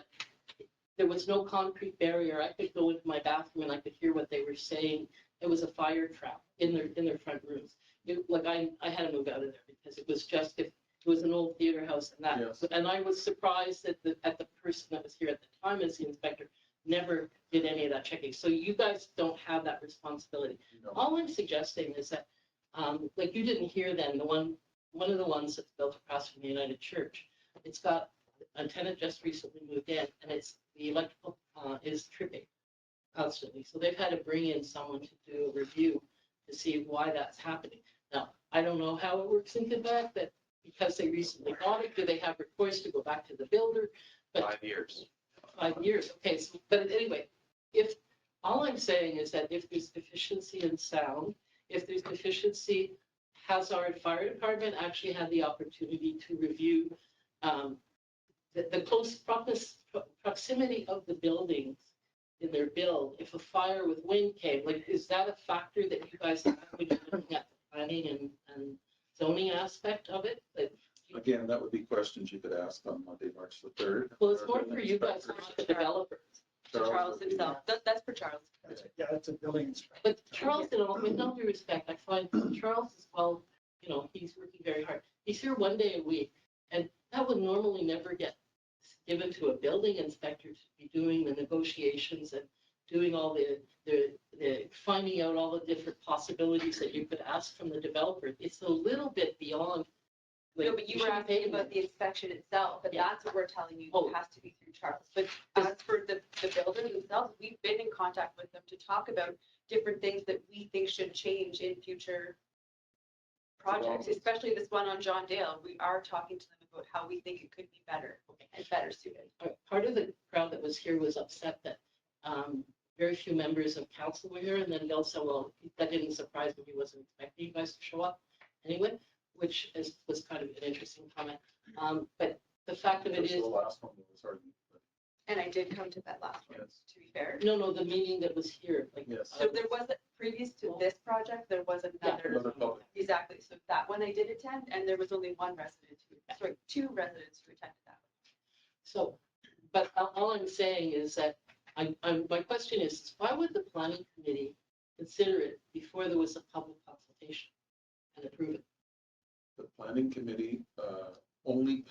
there was no concrete barrier. I could go into my bathroom and I could hear what they were saying. It was a fire trap in their front rooms. I had to move out of there because it was just, it was an old theater house and that. Yes. And I was surprised that the person that was here at the time as the inspector never did any of that checking. So you guys don't have that responsibility. No. All I'm suggesting is that, like you didn't hear then, one of the ones that's built across from the United Church, it's got a tenant just recently moved in, and the electrical is tripping constantly. So they've had to bring in someone to do a review to see why that's happening. Now, I don't know how it works in Quebec, that because they recently bought it, do they have recourse to go back to the builder? But 5 years. 5 years, okay, so, but anyway, all I'm saying is that if there's deficiency in sound, if there's deficiency, has our fire department actually had the opportunity to review the close proximity of the buildings in their build, if a fire with wind came, like, is that a factor that you guys have when you're looking at the planning and zoning aspect of it? Like, Again, that would be questions you could ask on Monday, March the 3rd. well, it's more for you guys, not the developers. Charles would be- himself, that's for Charles. Yeah, that's a building inspector. But Charles, you know, with all due respect, I find Charles is, well, you know, he's working very hard. He's here one day a week, and that would normally never get given to a building inspector to be doing the negotiations and doing all the finding out all the different possibilities that you could ask from the developer. It's a little bit beyond. No, but you were shouldn't pay asking them. about the inspection itself, but Yeah. that's what we're telling you, Oh. it has to be through Charles. But as for the builders themselves, we've been in contact with them to talk about different things that we think should change in future projects, especially this one on John Dale. We are talking to them about how we think it could be better and better suited. Part of the crowd that was here was upset that very few members of council were here, and then they'll say, well, that didn't surprise me, he wasn't expecting you guys to show up anyway, which was kind of an interesting comment. But the fact of it Just is, the last one was hardly, but And I did come to that last one, yes, to be fair. no, the meeting that was here, like. yes. So there was, previous to this project, there was Another another, public. exactly. So that one I did attend, and there was only one resident, two residents who attended that. So, but all I'm saying is that my question is, why would the planning committee consider it before there was a public consultation and approve it? The planning committee only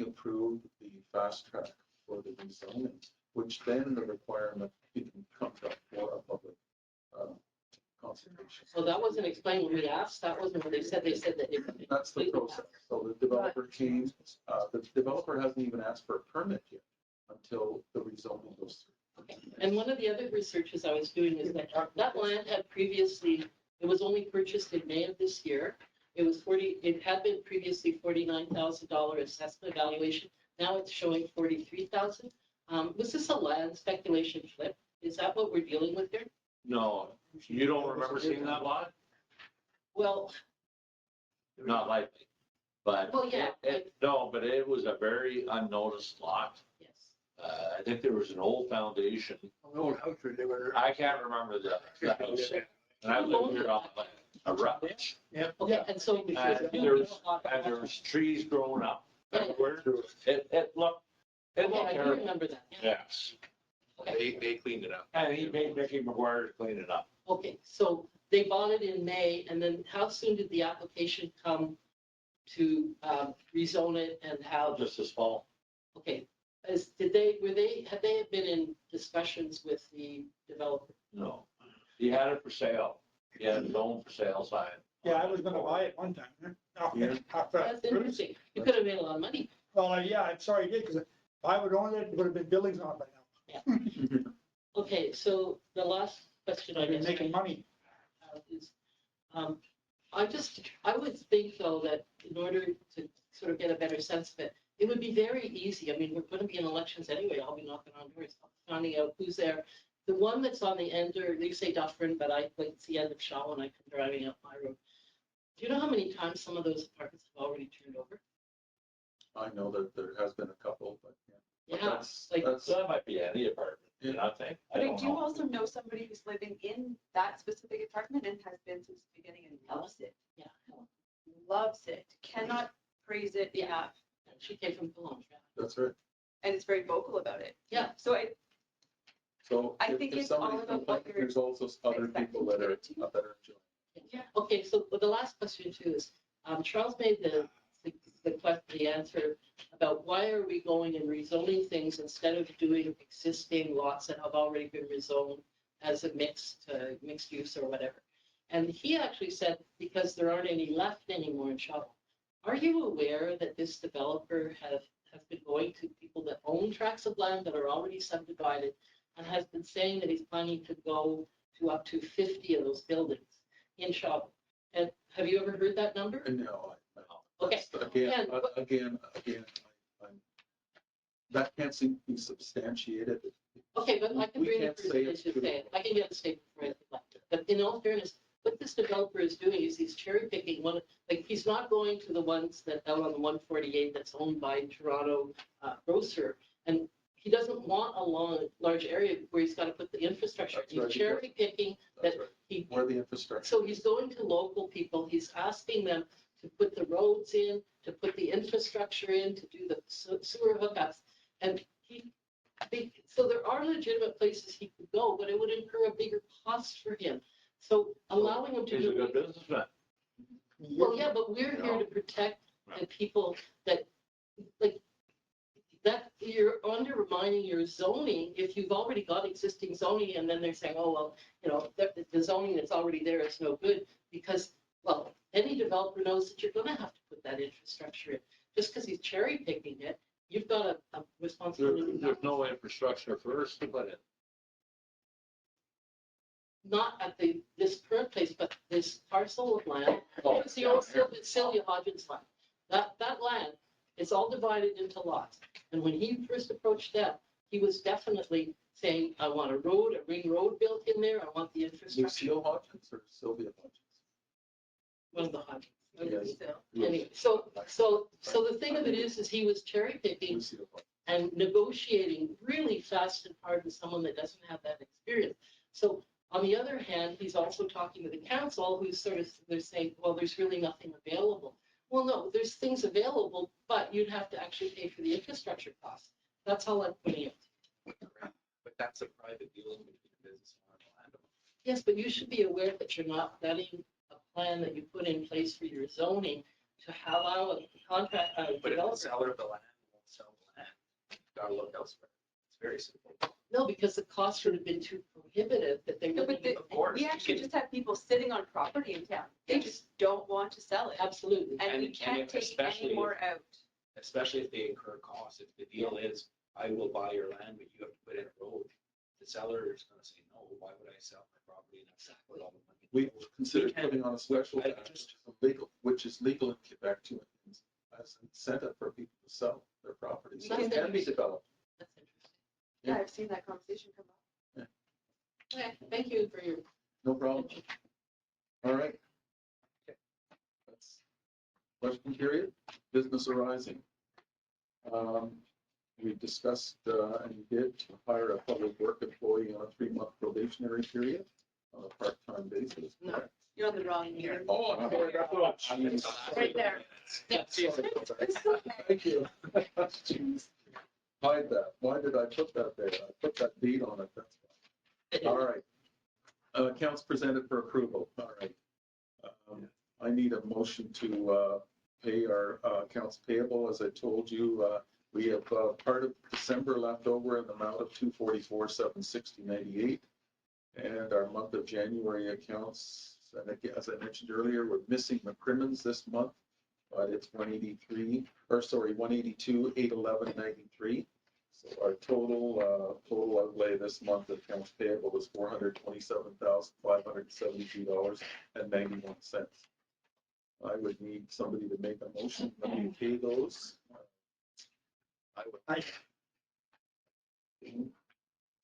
approved the fast track for the rezoning, which then the requirement comes up for a public consultation. So that wasn't explained when we asked, that wasn't what they said that it. That's the process. So the developer came, the developer hasn't even asked for a permit yet until the rezoning goes through. Okay. And one of the other researches I was doing is that land had previously, it was only purchased in May of this year. It had been previously $49,000 assessment valuation. Now it's showing 43,000. Was this a land speculation flip? Is that what we're dealing with here? No, you don't remember seeing that lot? Well, Not likely. But Well, yeah. no, but it was a very unnoticed lot. yes. I think there was an old foundation. An old house where they were. I can't remember the house. And I lived here on like a rutledge. Yeah. Okay, and so. And there was trees growing up everywhere. It looked Okay, I do terrible. remember that. Yeah. Yes. Okay. They cleaned it up. And he made Mickey McGuire clean it up. Okay, so they bought it in May, and then how soon did the application come to rezone it and how, Just this fall. okay, had they been in discussions with the developer? No. He had it for sale. He had his own for sale sign. Yeah, I was gonna buy it one time. Yeah. That's interesting. You could have made a lot of money. Well, yeah, I'm sorry you did, because if I would own it, it would have been buildings on it by now. Okay, so the last question I I've been guess making money. is, I would think though that in order to sort of get a better sense of it, it would be very easy. I mean, we're going to be in elections anyway. I'll be knocking on doors, finding out who's there. The one that's on the end, or you say Dufferin, but it's the end of Shaw when I come driving up my road. Do you know how many times some of those apartments have already turned over? I know that there has been a couple, but yeah. But Yeah, that's- like- that's- So that might be any apartment, you know, I think. I But I don't do know. also know somebody who's living in that specific apartment and has been since the beginning and loves it. Yeah. Loves it, cannot praise it Yeah. enough, She came from Cologne. Yeah. That's right. and it's very vocal about it. Yeah. So I, So I if think if it's all somebody's about what complaining, you're there's also other people that are expecting to enjoying. Yeah, okay, so the last question too is, Charles made the answer about why are we going and rezoning things instead of doing existing lots that have already been rezoned as a mixed use or whatever. And he actually said, because there aren't any left anymore in Shawville. Are you aware that this developer has been going to people that own tracts of land that are already subdivided and has been saying that he's planning to go to up to 50 of those buildings in Shawville? And have you ever heard that number? And no, Okay. again, Yeah. again, that can't seem to be substantiated. Okay, but I can We bring can't it say to it's say true. it. I can get the statement for it. But in all fairness, what this developer is doing is he's cherry picking one, like he's not going to the ones that out on the 148 that's owned by Toronto grocer. And he doesn't want a large area where he's got to put the infrastructure. That's He's right. cherry picking That's that right. he, Where the infrastructure. so he's going to local people, he's asking them to put the roads in, to put the infrastructure in, to do the sewer hookups. And so there are legitimate places he could go, but it would incur a bigger cost for him. So allowing him to He's a do. good businessman. Well, yeah, but we're here to protect the people that, like, that you're undermining your zoning if you've already got existing zoning and then they're saying, oh, well, you know, the zoning that's already there is no good because, well, any developer knows that you're gonna have to put that infrastructure in. Just because he's cherry picking it, you've got a responsibility. There's no infrastructure for us to put in. Not at this current place, but this parcel of land, Oh, it's the old Sylvia Hodgins land. That land is all divided into lots. And when he first approached that, he was definitely saying, I want a ring road built in there, I want the infrastructure. Lucille Hodgins or Sylvia Hodgins? Well, the Hodgins. Yes. Anyway, so the thing of it is he was cherry picking Lucille Hodgins. and negotiating really fast and hard with someone that doesn't have that experience. So on the other hand, he's also talking to the council who's they're saying, well, there's really nothing available. Well, no, there's things available, but you'd have to actually pay for the infrastructure costs. That's how I'm putting it. But that's a private deal between the business owner and the landowner. Yes, but you should be aware that you're not letting a plan that you put in place for your zoning to allow a contract, But if the developer. seller of the land won't sell the land, you've got to look elsewhere. It's very simple. No, because the cost would have been too prohibitive that they're No, going but to. Of course. we actually just have people sitting on property in town. They Yes. just don't want to sell it. Absolutely. And we And can't if- take especially any more out. Especially if they incur costs. If the deal is, I will buy your land, but you have to put in a road. The seller is going to say, no, why would I sell my property? And that's what all the money. We considered putting on a special I tax, just- which is legal in Quebec too, as an incentive for people to sell their properties. So it That's can be developed. That's interesting. Yeah, I've seen that conversation come up. Okay, thank you for your. No problem. All right. That's question period, business arising. We discussed and did hire a public work employee on a 3-month probationary period on a part-time basis. No. correct? You're on the wrong meter. Oh, I'm sorry, that's what I mean. Right there. Thank you. Jeez. Hide that. Why did I put that there? I put that date on it. That's why. All right. Accounts presented for approval. All right. I need a motion to pay our accounts payable. As I told you, we have part of December left over in the amount of $244,760.98. And our month of January accounts, and again, as I mentioned earlier, we're missing McCrimmon's this month, but it's 182,811.93. So our total outlay this month of accounts payable was $427,572.91. I would need somebody to make a motion that we pay those. I would.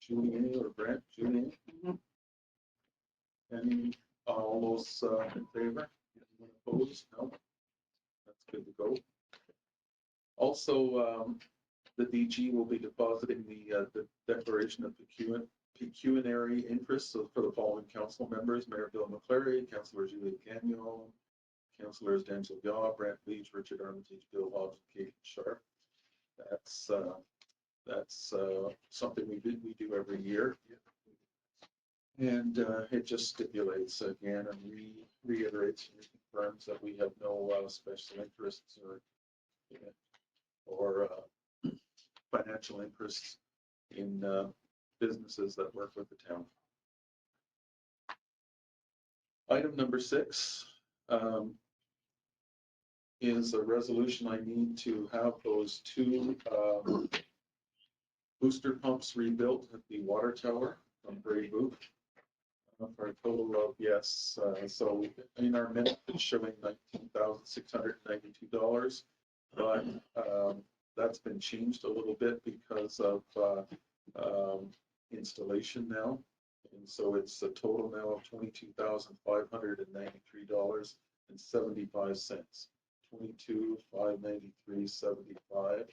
Julian or Brent, Julian? And all those in favor? Anyone opposed? No? That's good to go. Also, the DG will be depositing the declaration of pecuniary interest for the following council members: Mayor Bill McCleary, Councillor Julie Gagnon, Councillors Denzil Yaw, Brent Leach, Richard Armitage, Bill Hobbs, and Kate Sharp. That's something we do every year. And it just stipulates again and reiterates and confirms that we have no special interests or financial interests in businesses that work with the town. Item number 6 is a resolution. I need to have those 2 booster pumps rebuilt at the water tower on Gray Boot. For a total of, yes, so in our minute, it's showing $19,692, but that's been changed a little bit because of installation now. And so it's a total now of $22,593.75, $22,593.75.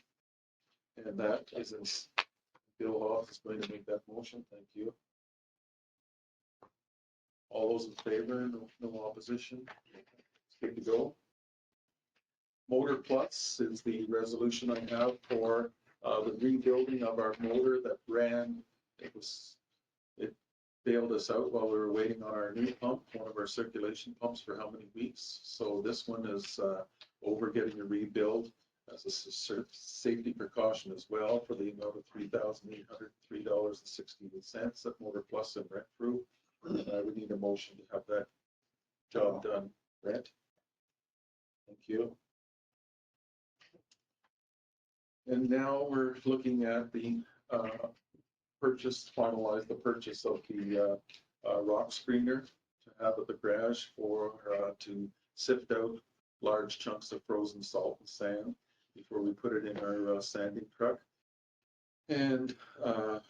And that is Bill Hoff is going to make that motion. Thank you. All those in favor, no opposition? It's good to go. Motor Plus is the resolution I have for the rebuilding of our motor that ran. It bailed us out while we were waiting on our new pump, one of our circulation pumps for how many weeks. So this one is over getting a rebuild as a safety precaution as well for the amount of $3,803.68 at Motor Plus and Renfrew. I would need a motion to have that job done. Brent? Thank you. And now we're looking at the finalize the purchase of the rock screener to have at the garage for to sift out large chunks of frozen salt and sand before we put it in our sanding truck. And our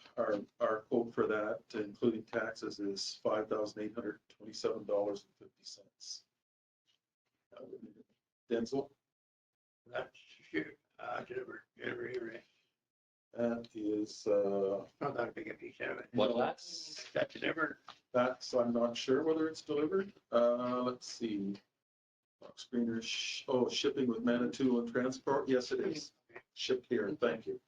quote for that, including taxes, is $5,827.50. Denzel? That's sure, delivery. That is, Not that big a piece of it. What? That's delivered. that's, I'm not sure whether it's delivered. Let's see. Rock screener, shipping with Manitou and transport. Yes, it is. Shipped here. Thank you.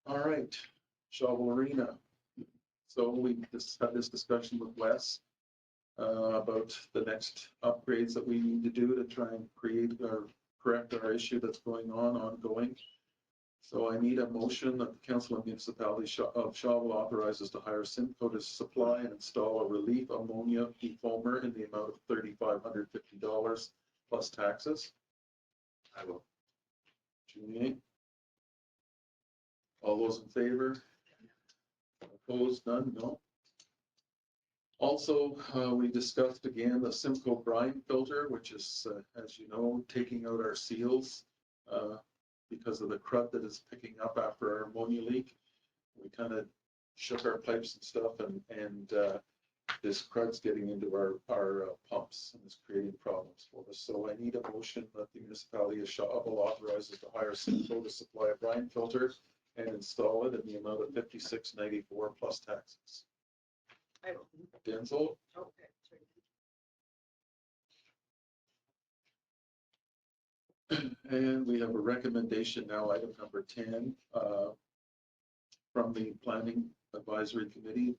All right, Shawville Arena. So we just had this discussion with Wes about the next upgrades that we need to do to try and correct our issue that's ongoing. So I need a motion that the Council of Municipality of Shawville authorizes to hire Simcoe to supply and install a relief ammonia defoamer in the amount of $3,550 plus taxes. I will. Julie? All those in favor? Opposed? None? No. Also, we discussed again the Simcoe brine filter, which is, as you know, taking out our seals because of the crud that is picking up after our ammonia leak. We kind of shook our pipes and stuff, and this crud's getting into our pumps and is creating problems for us. So I need a motion that the municipality of Shawville authorizes to hire Simcoe to supply a brine filter and install it in the amount of $56.94 plus taxes. I will. Denzel? Okay. And we have a recommendation now, item number 10, from the Planning Advisory Committee,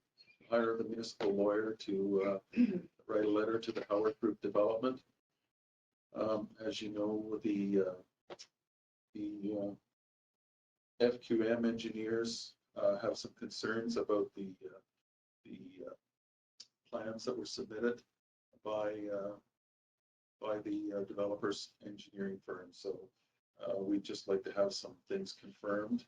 hire the municipal lawyer to write a letter to the Howard Group Development. As you know, the FQM engineers have some concerns about the plans that were submitted by the developers engineering firm. So we'd just like to have some things confirmed.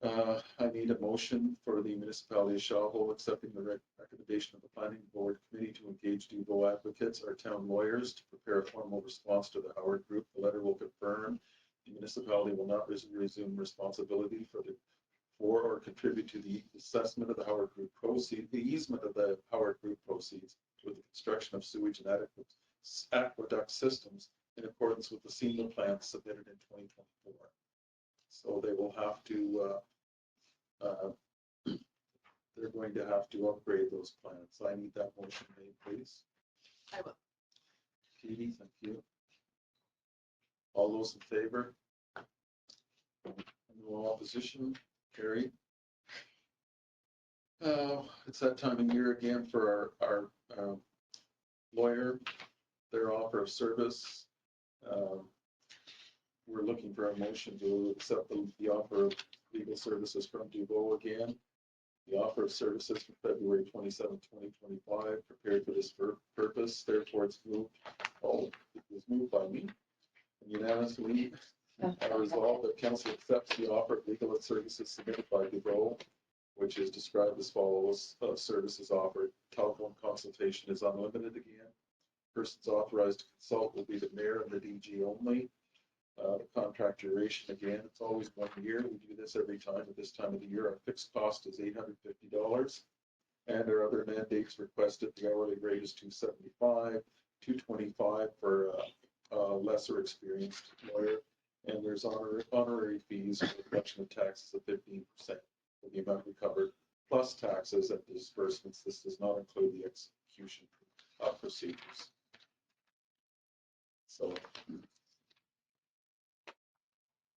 I need a motion for the municipality of Shawville accepting the recommendation of the planning board committee to engage Dubo advocates, our town lawyers, to prepare a formal response to the Howard Group. The letter will confirm the municipality will not resume responsibility for or contribute to the assessment of the Howard Group proceeds, the easement of the Howard Group proceeds with the construction of sewage and aqueduct systems in accordance with the SEMA plan submitted in 2024. So they will have to, they're going to have to upgrade those plans. I need that motion made, please. I will. Katie, thank you. All those in favor? No opposition? Carried. It's that time of year again for our lawyer, their offer of service. We're looking for a motion to accept the offer of legal services from Dubo again. The offer of services for February 27, 2025, prepared for this purpose. Therefore, it was moved by me and unanimously. I resolve that council accepts the offer of legal services submitted by Dubo, which is described as follows: services offered. Telephone consultation is unlimited again. Persons authorized to consult will be the mayor and the DG only. The contract duration, again, it's always 1 year. We do this every time at this time of the year. Our fixed cost is $850. And our other mandates requested, the hourly rate is $275, $225 for a lesser experienced lawyer, And there's honorary fees for the collection of taxes of 15% of the amount recovered, plus taxes and disbursements. This does not include the execution procedures. So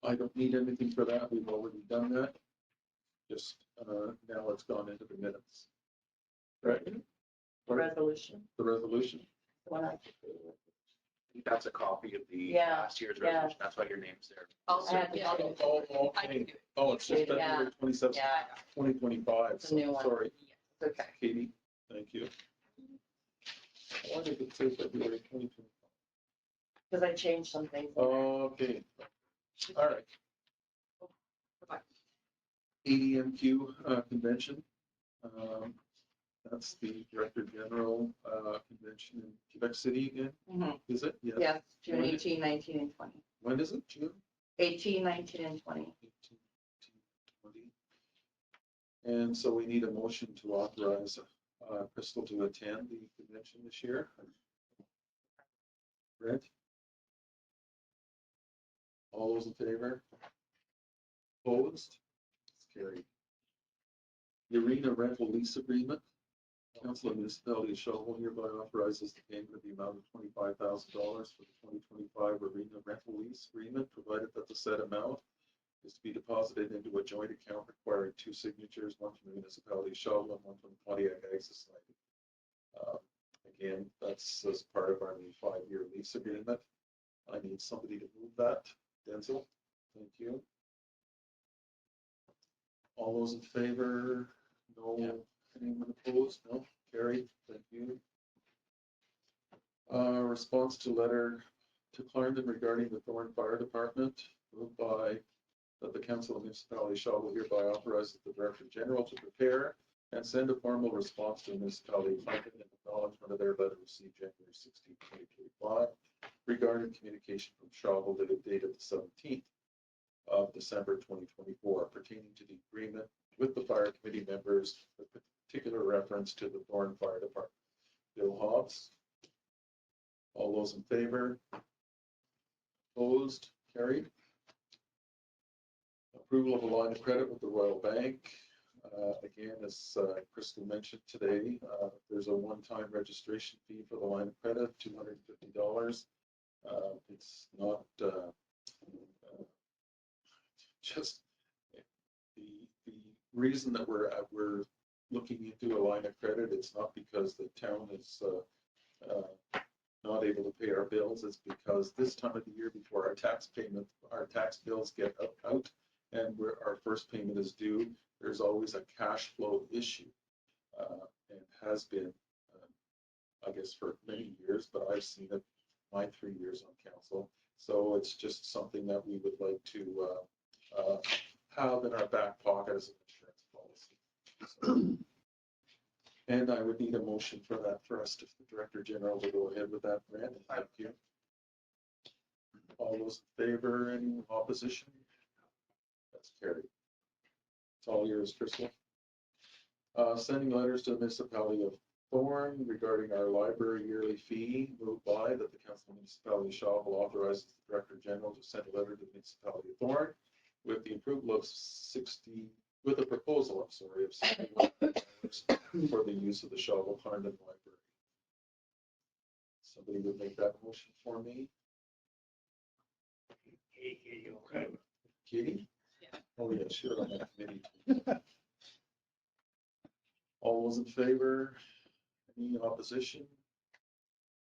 I don't need anything for that. We've already done that. Just now it's gone into the minutes. Right? Resolution. The resolution. When I, I think that's a copy of the Yeah, last year's yeah. resolution. That's why your name's there. I'll I had to yeah. do it. Oh, I can okay. do it. Oh, it's just Yeah. February 27th, Yeah, 2025. It's a new one. Sorry, it's okay. Katie. Thank you. Why did it say February 2025? Because I changed some things. Okay. All right. ADMQ convention. That's the Director General convention in Quebec City again, Mhm. is it? Yes. Yes, June 18, 19, and 20. When is it? June 18, 19, and 20. 18, 20. And so we need a motion to authorize Crystal to attend the convention this year. Brent? All those in favor? Opposed? It's carried. The arena rental lease agreement. Council of Municipality of Shawville hereby authorizes the payment of the amount of $25,000 for the 2025 arena rental lease agreement, provided that the said amount is to be deposited into a joint account requiring two signatures, one from the Municipality of Shawville and one from the Pontiac Ag Society. Again, that's as part of our new 5-year lease agreement. I need somebody to move that. Denzel, thank you. All those in favor? No. Yeah. Anyone opposed? No. Carried. Thank you. Response to letter to Clarendon regarding the Thorn Fire Department, moved by that the Council of Municipality Shawville hereby authorizes the Director General to prepare and send a formal response to the municipality of Clarendon in acknowledgement of their letter received January 16, 2025, regarding communication from Shawville dated the 17th of December 2024 pertaining to the agreement with the fire committee members, with particular reference to the Thorn Fire Department. Bill Hobbs. All those in favor? Opposed? Carried. Approval of a line of credit with the Royal Bank. Again, as Crystal mentioned today, there's a one-time registration fee for the line of credit, $250. It's not just the reason that we're looking into a line of credit. It's not because the town is not able to pay our bills. It's because this time of the year before our tax bills get out and our first payment is due, there's always a cash flow issue, and has been, I guess, for many years, but I've seen it my 3 years on council. So it's just something that we would like to have in our back pocket as an insurance policy. So, and I would need a motion for that first, if the Director General will go ahead with that, Brandon. Thank you. All those in favor, any opposition? That's carried. It's all yours, Crystal. Sending letters to the municipality of Thorn regarding our library yearly fee, moved by that the Council of Municipality of Shawville authorizes the Director General to send a letter to the municipality of Thorn with the approval of with a proposal, of $61 for the use of the Shawville Clarendon Library. Somebody would make that motion for me. Okay. Katie? Yeah. Oh, yeah, sure, on that committee. All those in favor? Any opposition?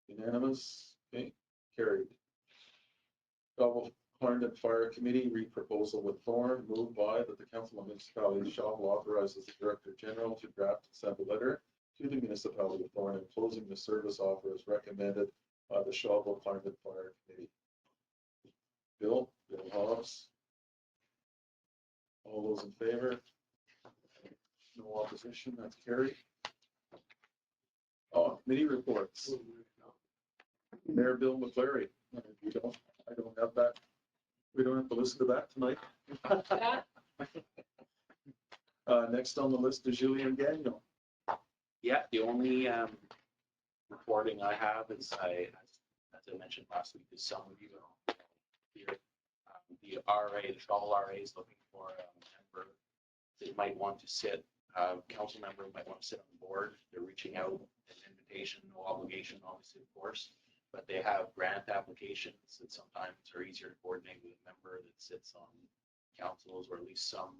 Unanimous? Okay, carried. Shawville Clarendon Fire Committee re-proposal with Thorn, moved by that the Council of Municipality of Shawville authorizes the Director General to draft and send a letter to the municipality of Thorn enclosing the service offer as recommended by the Shawville Clarendon Fire Committee. Bill Hobbs. All those in favor? No opposition, that's carried. Committee reports. Mayor Bill McClary. I don't have that. We don't have to listen to that tonight. Next on the list is Julian Gagnon. Yeah, the only reporting I have is as I mentioned last week, is some of you are here. the RA, the Shawville RA is looking for a member that might want to sit, council member might want to sit on the board. They're reaching out, an invitation, no obligation, obviously, of course. But they have grant applications that sometimes are easier to coordinate with a member that sits on councils, or at least some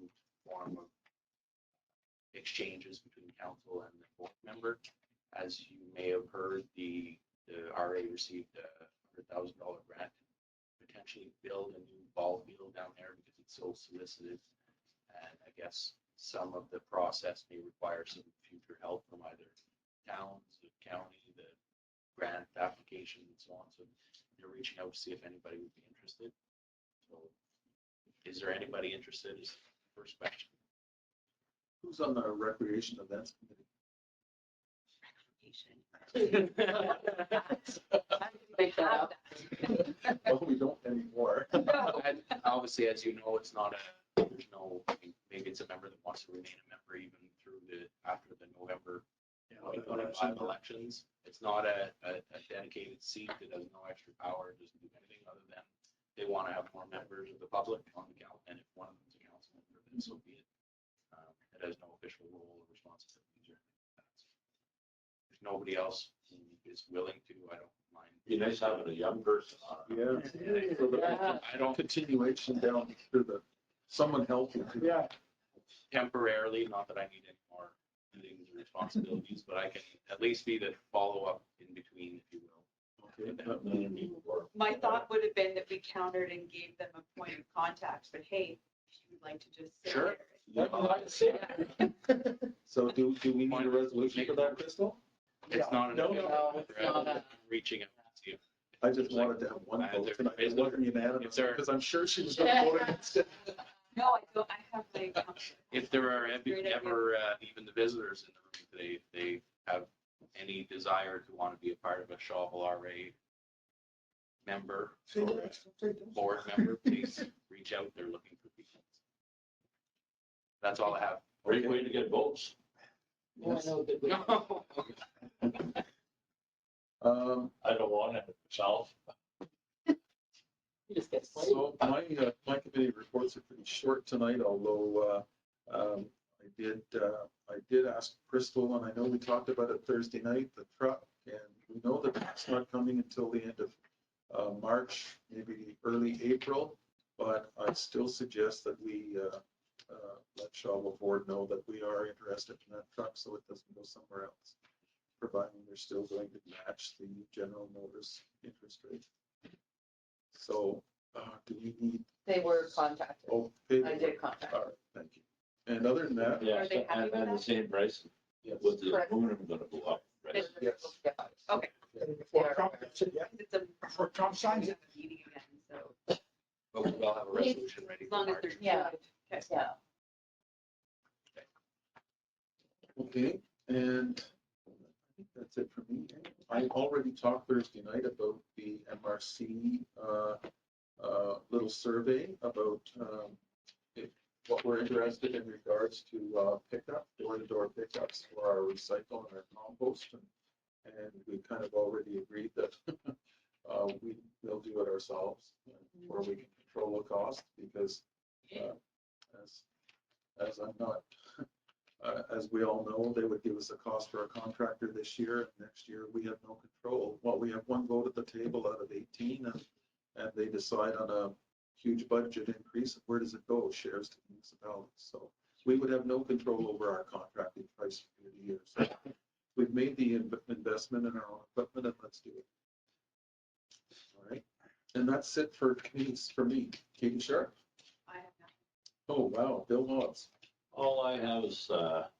form of exchanges between council and the board member. As you may have heard, the RA received a $100,000 grant to potentially build a new ball field down there because it's so solicited. And I guess some of the process may require some future help from either towns, the county, the grant application, and so on. So they're reaching out to see if anybody would be interested. So is there anybody interested is the first question. Who's on the recreation events committee? Make that up. Well, we don't anymore. And obviously, as you know, it's not there's no, maybe it's a member that wants to remain a member even through after the November 2025 elections. It's not a dedicated seat. It has no extra power. It doesn't do anything other than they want to have more members of the public on the council. And if one of them's a council member, then so be it. It has no official role or responsibilities or anything like that. So if nobody else is willing to, I don't mind. Be nice having a young person on it. Yeah. So Yeah. I don't continuation down through someone helping. Yeah. Temporarily, not that I need any more duties or responsibilities, but I can at least be the follow-up in between, if you will. Okay, And that then- may be more. My thought would have been that we countered and gave them a point of contact, but hey, if you would like to just sit Sure. there. So do we need a resolution for that, Crystal? It's not an No, official, no, it's not a- reaching out to see if I just wanted to have one vote tonight. It wasn't unanimous If there- because I'm sure she was going to vote against it. No, I don't, I have my. if there are Great idea. ever, even the visitors in the room today, if they have any desire to want to be a part of a Shawville RA member, or a board member, please reach out. They're looking for people. That's all I have. Great way to get votes. Oh, I know, good way. I don't want it myself. You just get played. So my committee reports are pretty short tonight, although I did ask Crystal, and I know we talked about it Thursday night, the truck, and we know that it's not coming until the end of March, maybe early April, but I still suggest that we let Shawville Board know that we are interested in that truck so it doesn't go somewhere else, providing they're still going to match the General Motors interest rate. So do we need, They were contacted. oh, I did contact. all right, thank you. And other than that, Yeah, Are they happy with and the that? same price yes. with the Correct. aluminum gonna go up. Right? Yes. Okay. Before Trump gets it, yeah. It's a Before Trump signs it. meeting again, so But we will have a resolution ready as for long as March. they're. Yeah. Okay. Yeah. Okay, and I think that's it for me. I already talked Thursday night about the MRC little survey about what we're interested in regards to pickup, door-to-door pickups for our recycle and our compost. And we kind of already agreed that we will do it ourselves, or we can control the cost, because as I'm not, as we all know, they would give us a cost for a contractor this year, and next year we have no control. Well, we have one vote at the table out of 18, and they decide on a huge budget increase. Where does it go? Shares to municipalities. So we would have no control over our contracting price for the year. So we've made the investment in our own equipment, and let's do it. All right. And that's it for committees for me. Katie Sharp. I have nothing. Oh, wow. Bill Hobbs. All I have is, about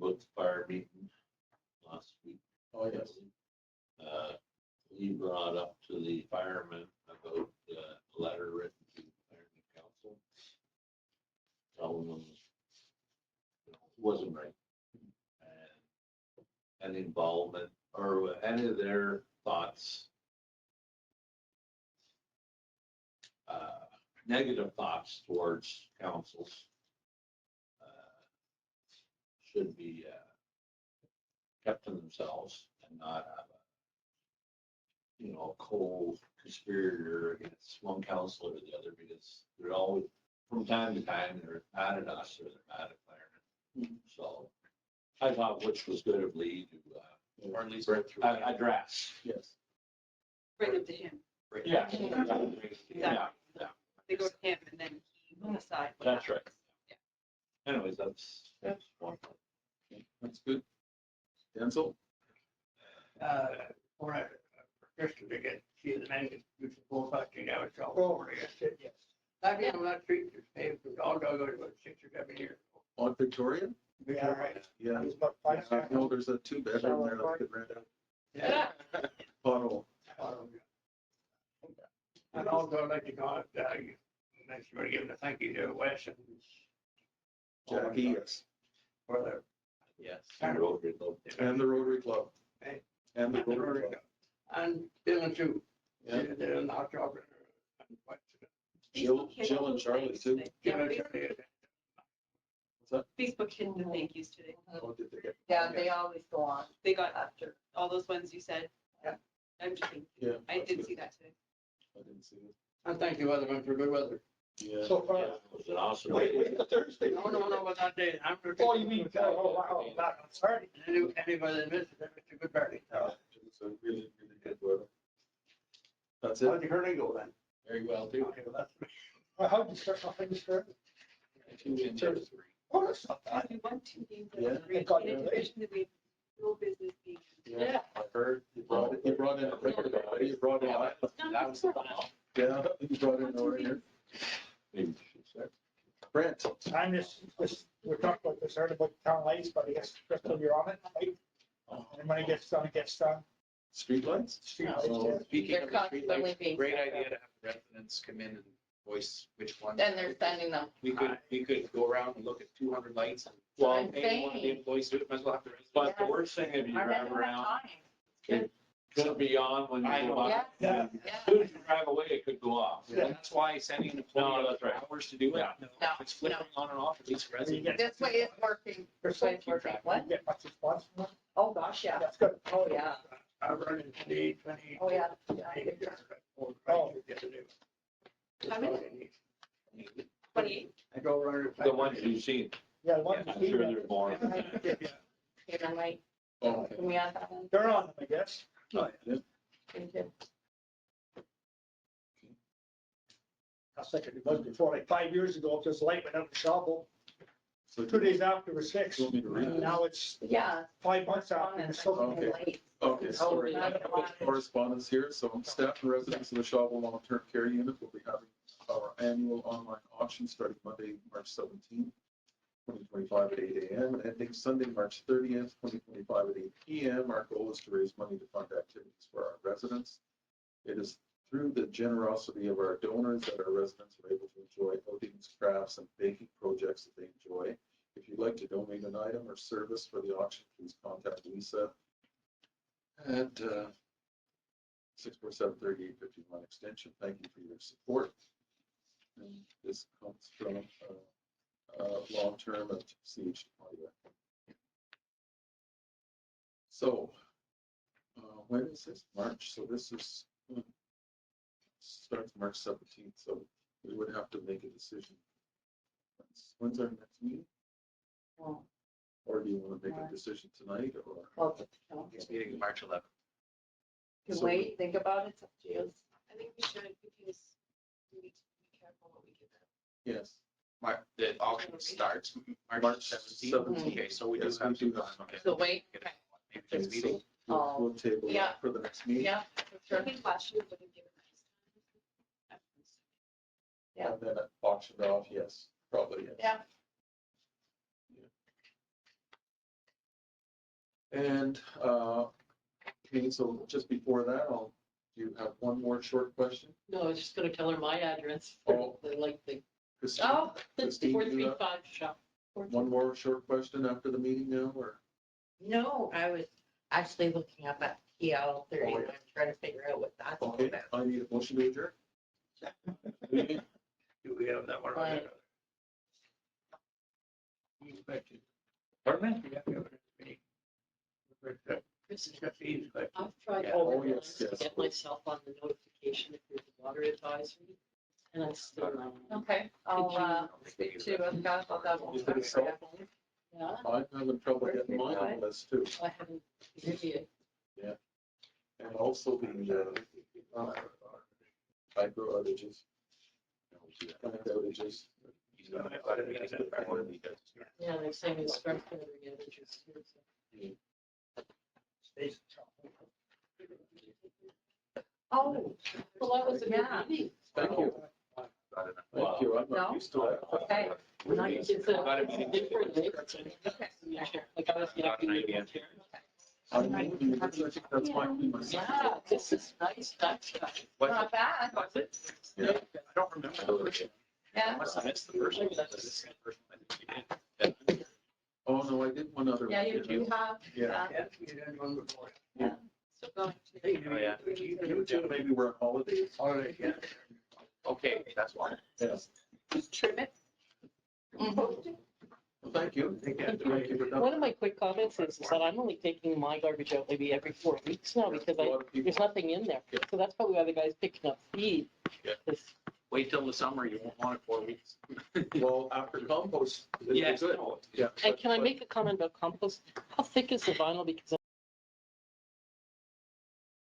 the fire meeting last week. Oh, yes. We brought up to the firemen about a letter written to the fireman council, telling them, you know, it wasn't right. And involvement, or any of their thoughts, negative thoughts towards councils should be kept to themselves and not have you know, co-conspirator against one council or the other, because they're always, from time to time, they're mad at us or they're mad at Clarendon. So I thought which was good of Lee to, Or at least go through. address. Yes. Bring them to him. Yeah. Yeah, They go to him and then he will decide. what that's right. happens. Anyways, that's one. That's good. Denzel? For a Christian to get, see the man who's full touching out, so over, I said, yes. I've been on that street, just paved, all dug out about 6 or 7 years. On Victoria? Yeah, right. Yeah. It's about I know there's a 2-bedroom there that could rent out. Yeah. Pothole. And also I'd like to go out, make sure to give a thank you to Wes and Jackie, yes. for the. Yes. And Rotary Club. And the Rotary Club. Hey. And the Rotary Club. And Bill and Sue. Yeah. They're in the hot job. Jill and Charlie too. Facebook hit the thank yous today. Oh, did they get? Yeah, they always go on They got after. all those ones you said. Yeah. I'm just thinking, Yeah. I that's did good. see that today. I didn't see it. And thank you, weatherman, for good weather. Yeah. So far. It was an awesome. Thursday. No, but that day. Oh, you mean- wow, back on Saturday. Anybody that missed it, it's a good party. It was a really, really good weather. That's it. How'd the hurling go then? Very well, too. Okay, well, that's. Well, how'd you start off in the start? 2 inches, 3. Oh, that's not bad. We won 2 games. Yeah. In addition that we have no business being. Yeah, I heard. You brought it, you brought in, you brought in, That was the final. yeah, you brought in over here. Brent, I'm just, we're talking about this earlier about town lights, but I guess Crystal, you're on it, right? And when it gets done, it gets done. streetlights? Street No. lights, Oh. yeah. Speaking They're of the constantly streetlights, being great set idea up. to have the residents come in and voice which ones. Then they're sending them. We could go around and look at 200 lights and. Well, I'm Pay one of the saying. employees to do it, might as well have the residents. But the worst thing, if you I drive don't have around, time. it could be on when I you know. go Yeah, up. Yeah. yeah. As soon as you drive away, it could go off. And that's why sending an No, employee that's right. hours to do it. Yeah. No, No, It's flipping on and off, at least You residents. get- This way it's working. This way it's working. What? You get much response from them? Oh, gosh, yeah. That's good. Oh, yeah. I run in 20. Oh, yeah. Oh. How many? 28. I go around. The ones you've seen, Yeah, one, I'm sure there's more. Okay, then wait. Oh, okay. Can we add that one? they're on them, I guess. Thank you. I was thinking it was before, like 5 years ago, if this light went out in Shawville, So 2 days after it was fixed. You want me to read this? Now it's Yeah. 5 months after and it's still. Okay. Late. Okay, sorry. Oh, that's fine. Correspondence here. So staff and residents of the Shawville Long-Term Care Unit will be having our annual online auction starting Monday, March 17th, 2025 at 8 a.m. and ending Sunday, March 30th, 2025 at 8 p.m. Our goal is to raise money to fund activities for our residents. It is through the generosity of our donors that our residents are able to enjoy outings, crafts, and baking projects that they enjoy. If you'd like to donate an item or service for the auction, please contact Lisa at 647-3851 extension. Thank you for your support. And this comes from long-term at CH. So when is this? March. So this is starts March 17th. So we would have to make a decision. When's our next meeting? Well, Or do you want to make a decision tonight or? well, no. Next meeting is March 11th. Can So- wait, think about it, it's up to you. I think we should, because we need to be careful what we give out. Yes. The auction starts March March 17th. 17th. Okay, so we do Yes, have we do some have time. Okay. So wait, Maybe Okay, next meeting. so we'll table Yeah. that for the next meeting. yeah, for I sure. think last year would have given us. Yeah. And then auctioned off, yes, probably, yes. Yeah. And, okay, so just before that, do you have one more short question? No, I was just gonna tell her my address. Oh. Like the Christine, Oh, Christine, you have 435 shop. one more short question after the meeting now, or? no, I was actually looking up at PL 30, Oh, and yeah. I'm trying to figure out what that's all Okay, about. I need a motion to adjourn. Do we have that one? Right. You bet you. Pardon me? Yeah, we have it. Chris, It's got fees, but I've tried Yeah. all Oh, the yes, times to yes. get myself on the notification if there's a water advisory, and I still not. Okay, I'll, speak to Scott about that one. Is it a cell phone? Yeah, I'm having trouble getting mine on the list too. I haven't, really, And also the hydro outages, plant outages. He's got a meeting at the back end because yeah, they're saying it's strengthening the outages too, so. stays. Oh, Well, that was a good Yeah. meeting. Thank you, got enough. thank you. I'm No? not used to that. okay. It's a different like I was Got an idea. I think that's my. Yeah, this is nice, that's nice. Not bad. Was it? Yeah. I don't remember. I Yeah. must have missed the first one. This is the first one I think you did. Oh, no, I did one other. Yeah, one, you didn't do have. Yeah. Yeah, you did one before. So going to. Hey, Oh, yeah. You two maybe we're on holidays. Holiday, yeah. Okay, that's why. Yes. Just trim it. Well, thank you. Thank you for coming. One of my quick comments is that I'm only taking my garbage out maybe every 4 weeks now because A lot of people- there's nothing in there. So that's probably why the guy's picking up feed. Yeah. 'Cause Wait till the summer, you won't want it 4 weeks. Well, after compost, it's Yes. good. Yeah. And can I make a comment about compost? How thick is the vinyl? Because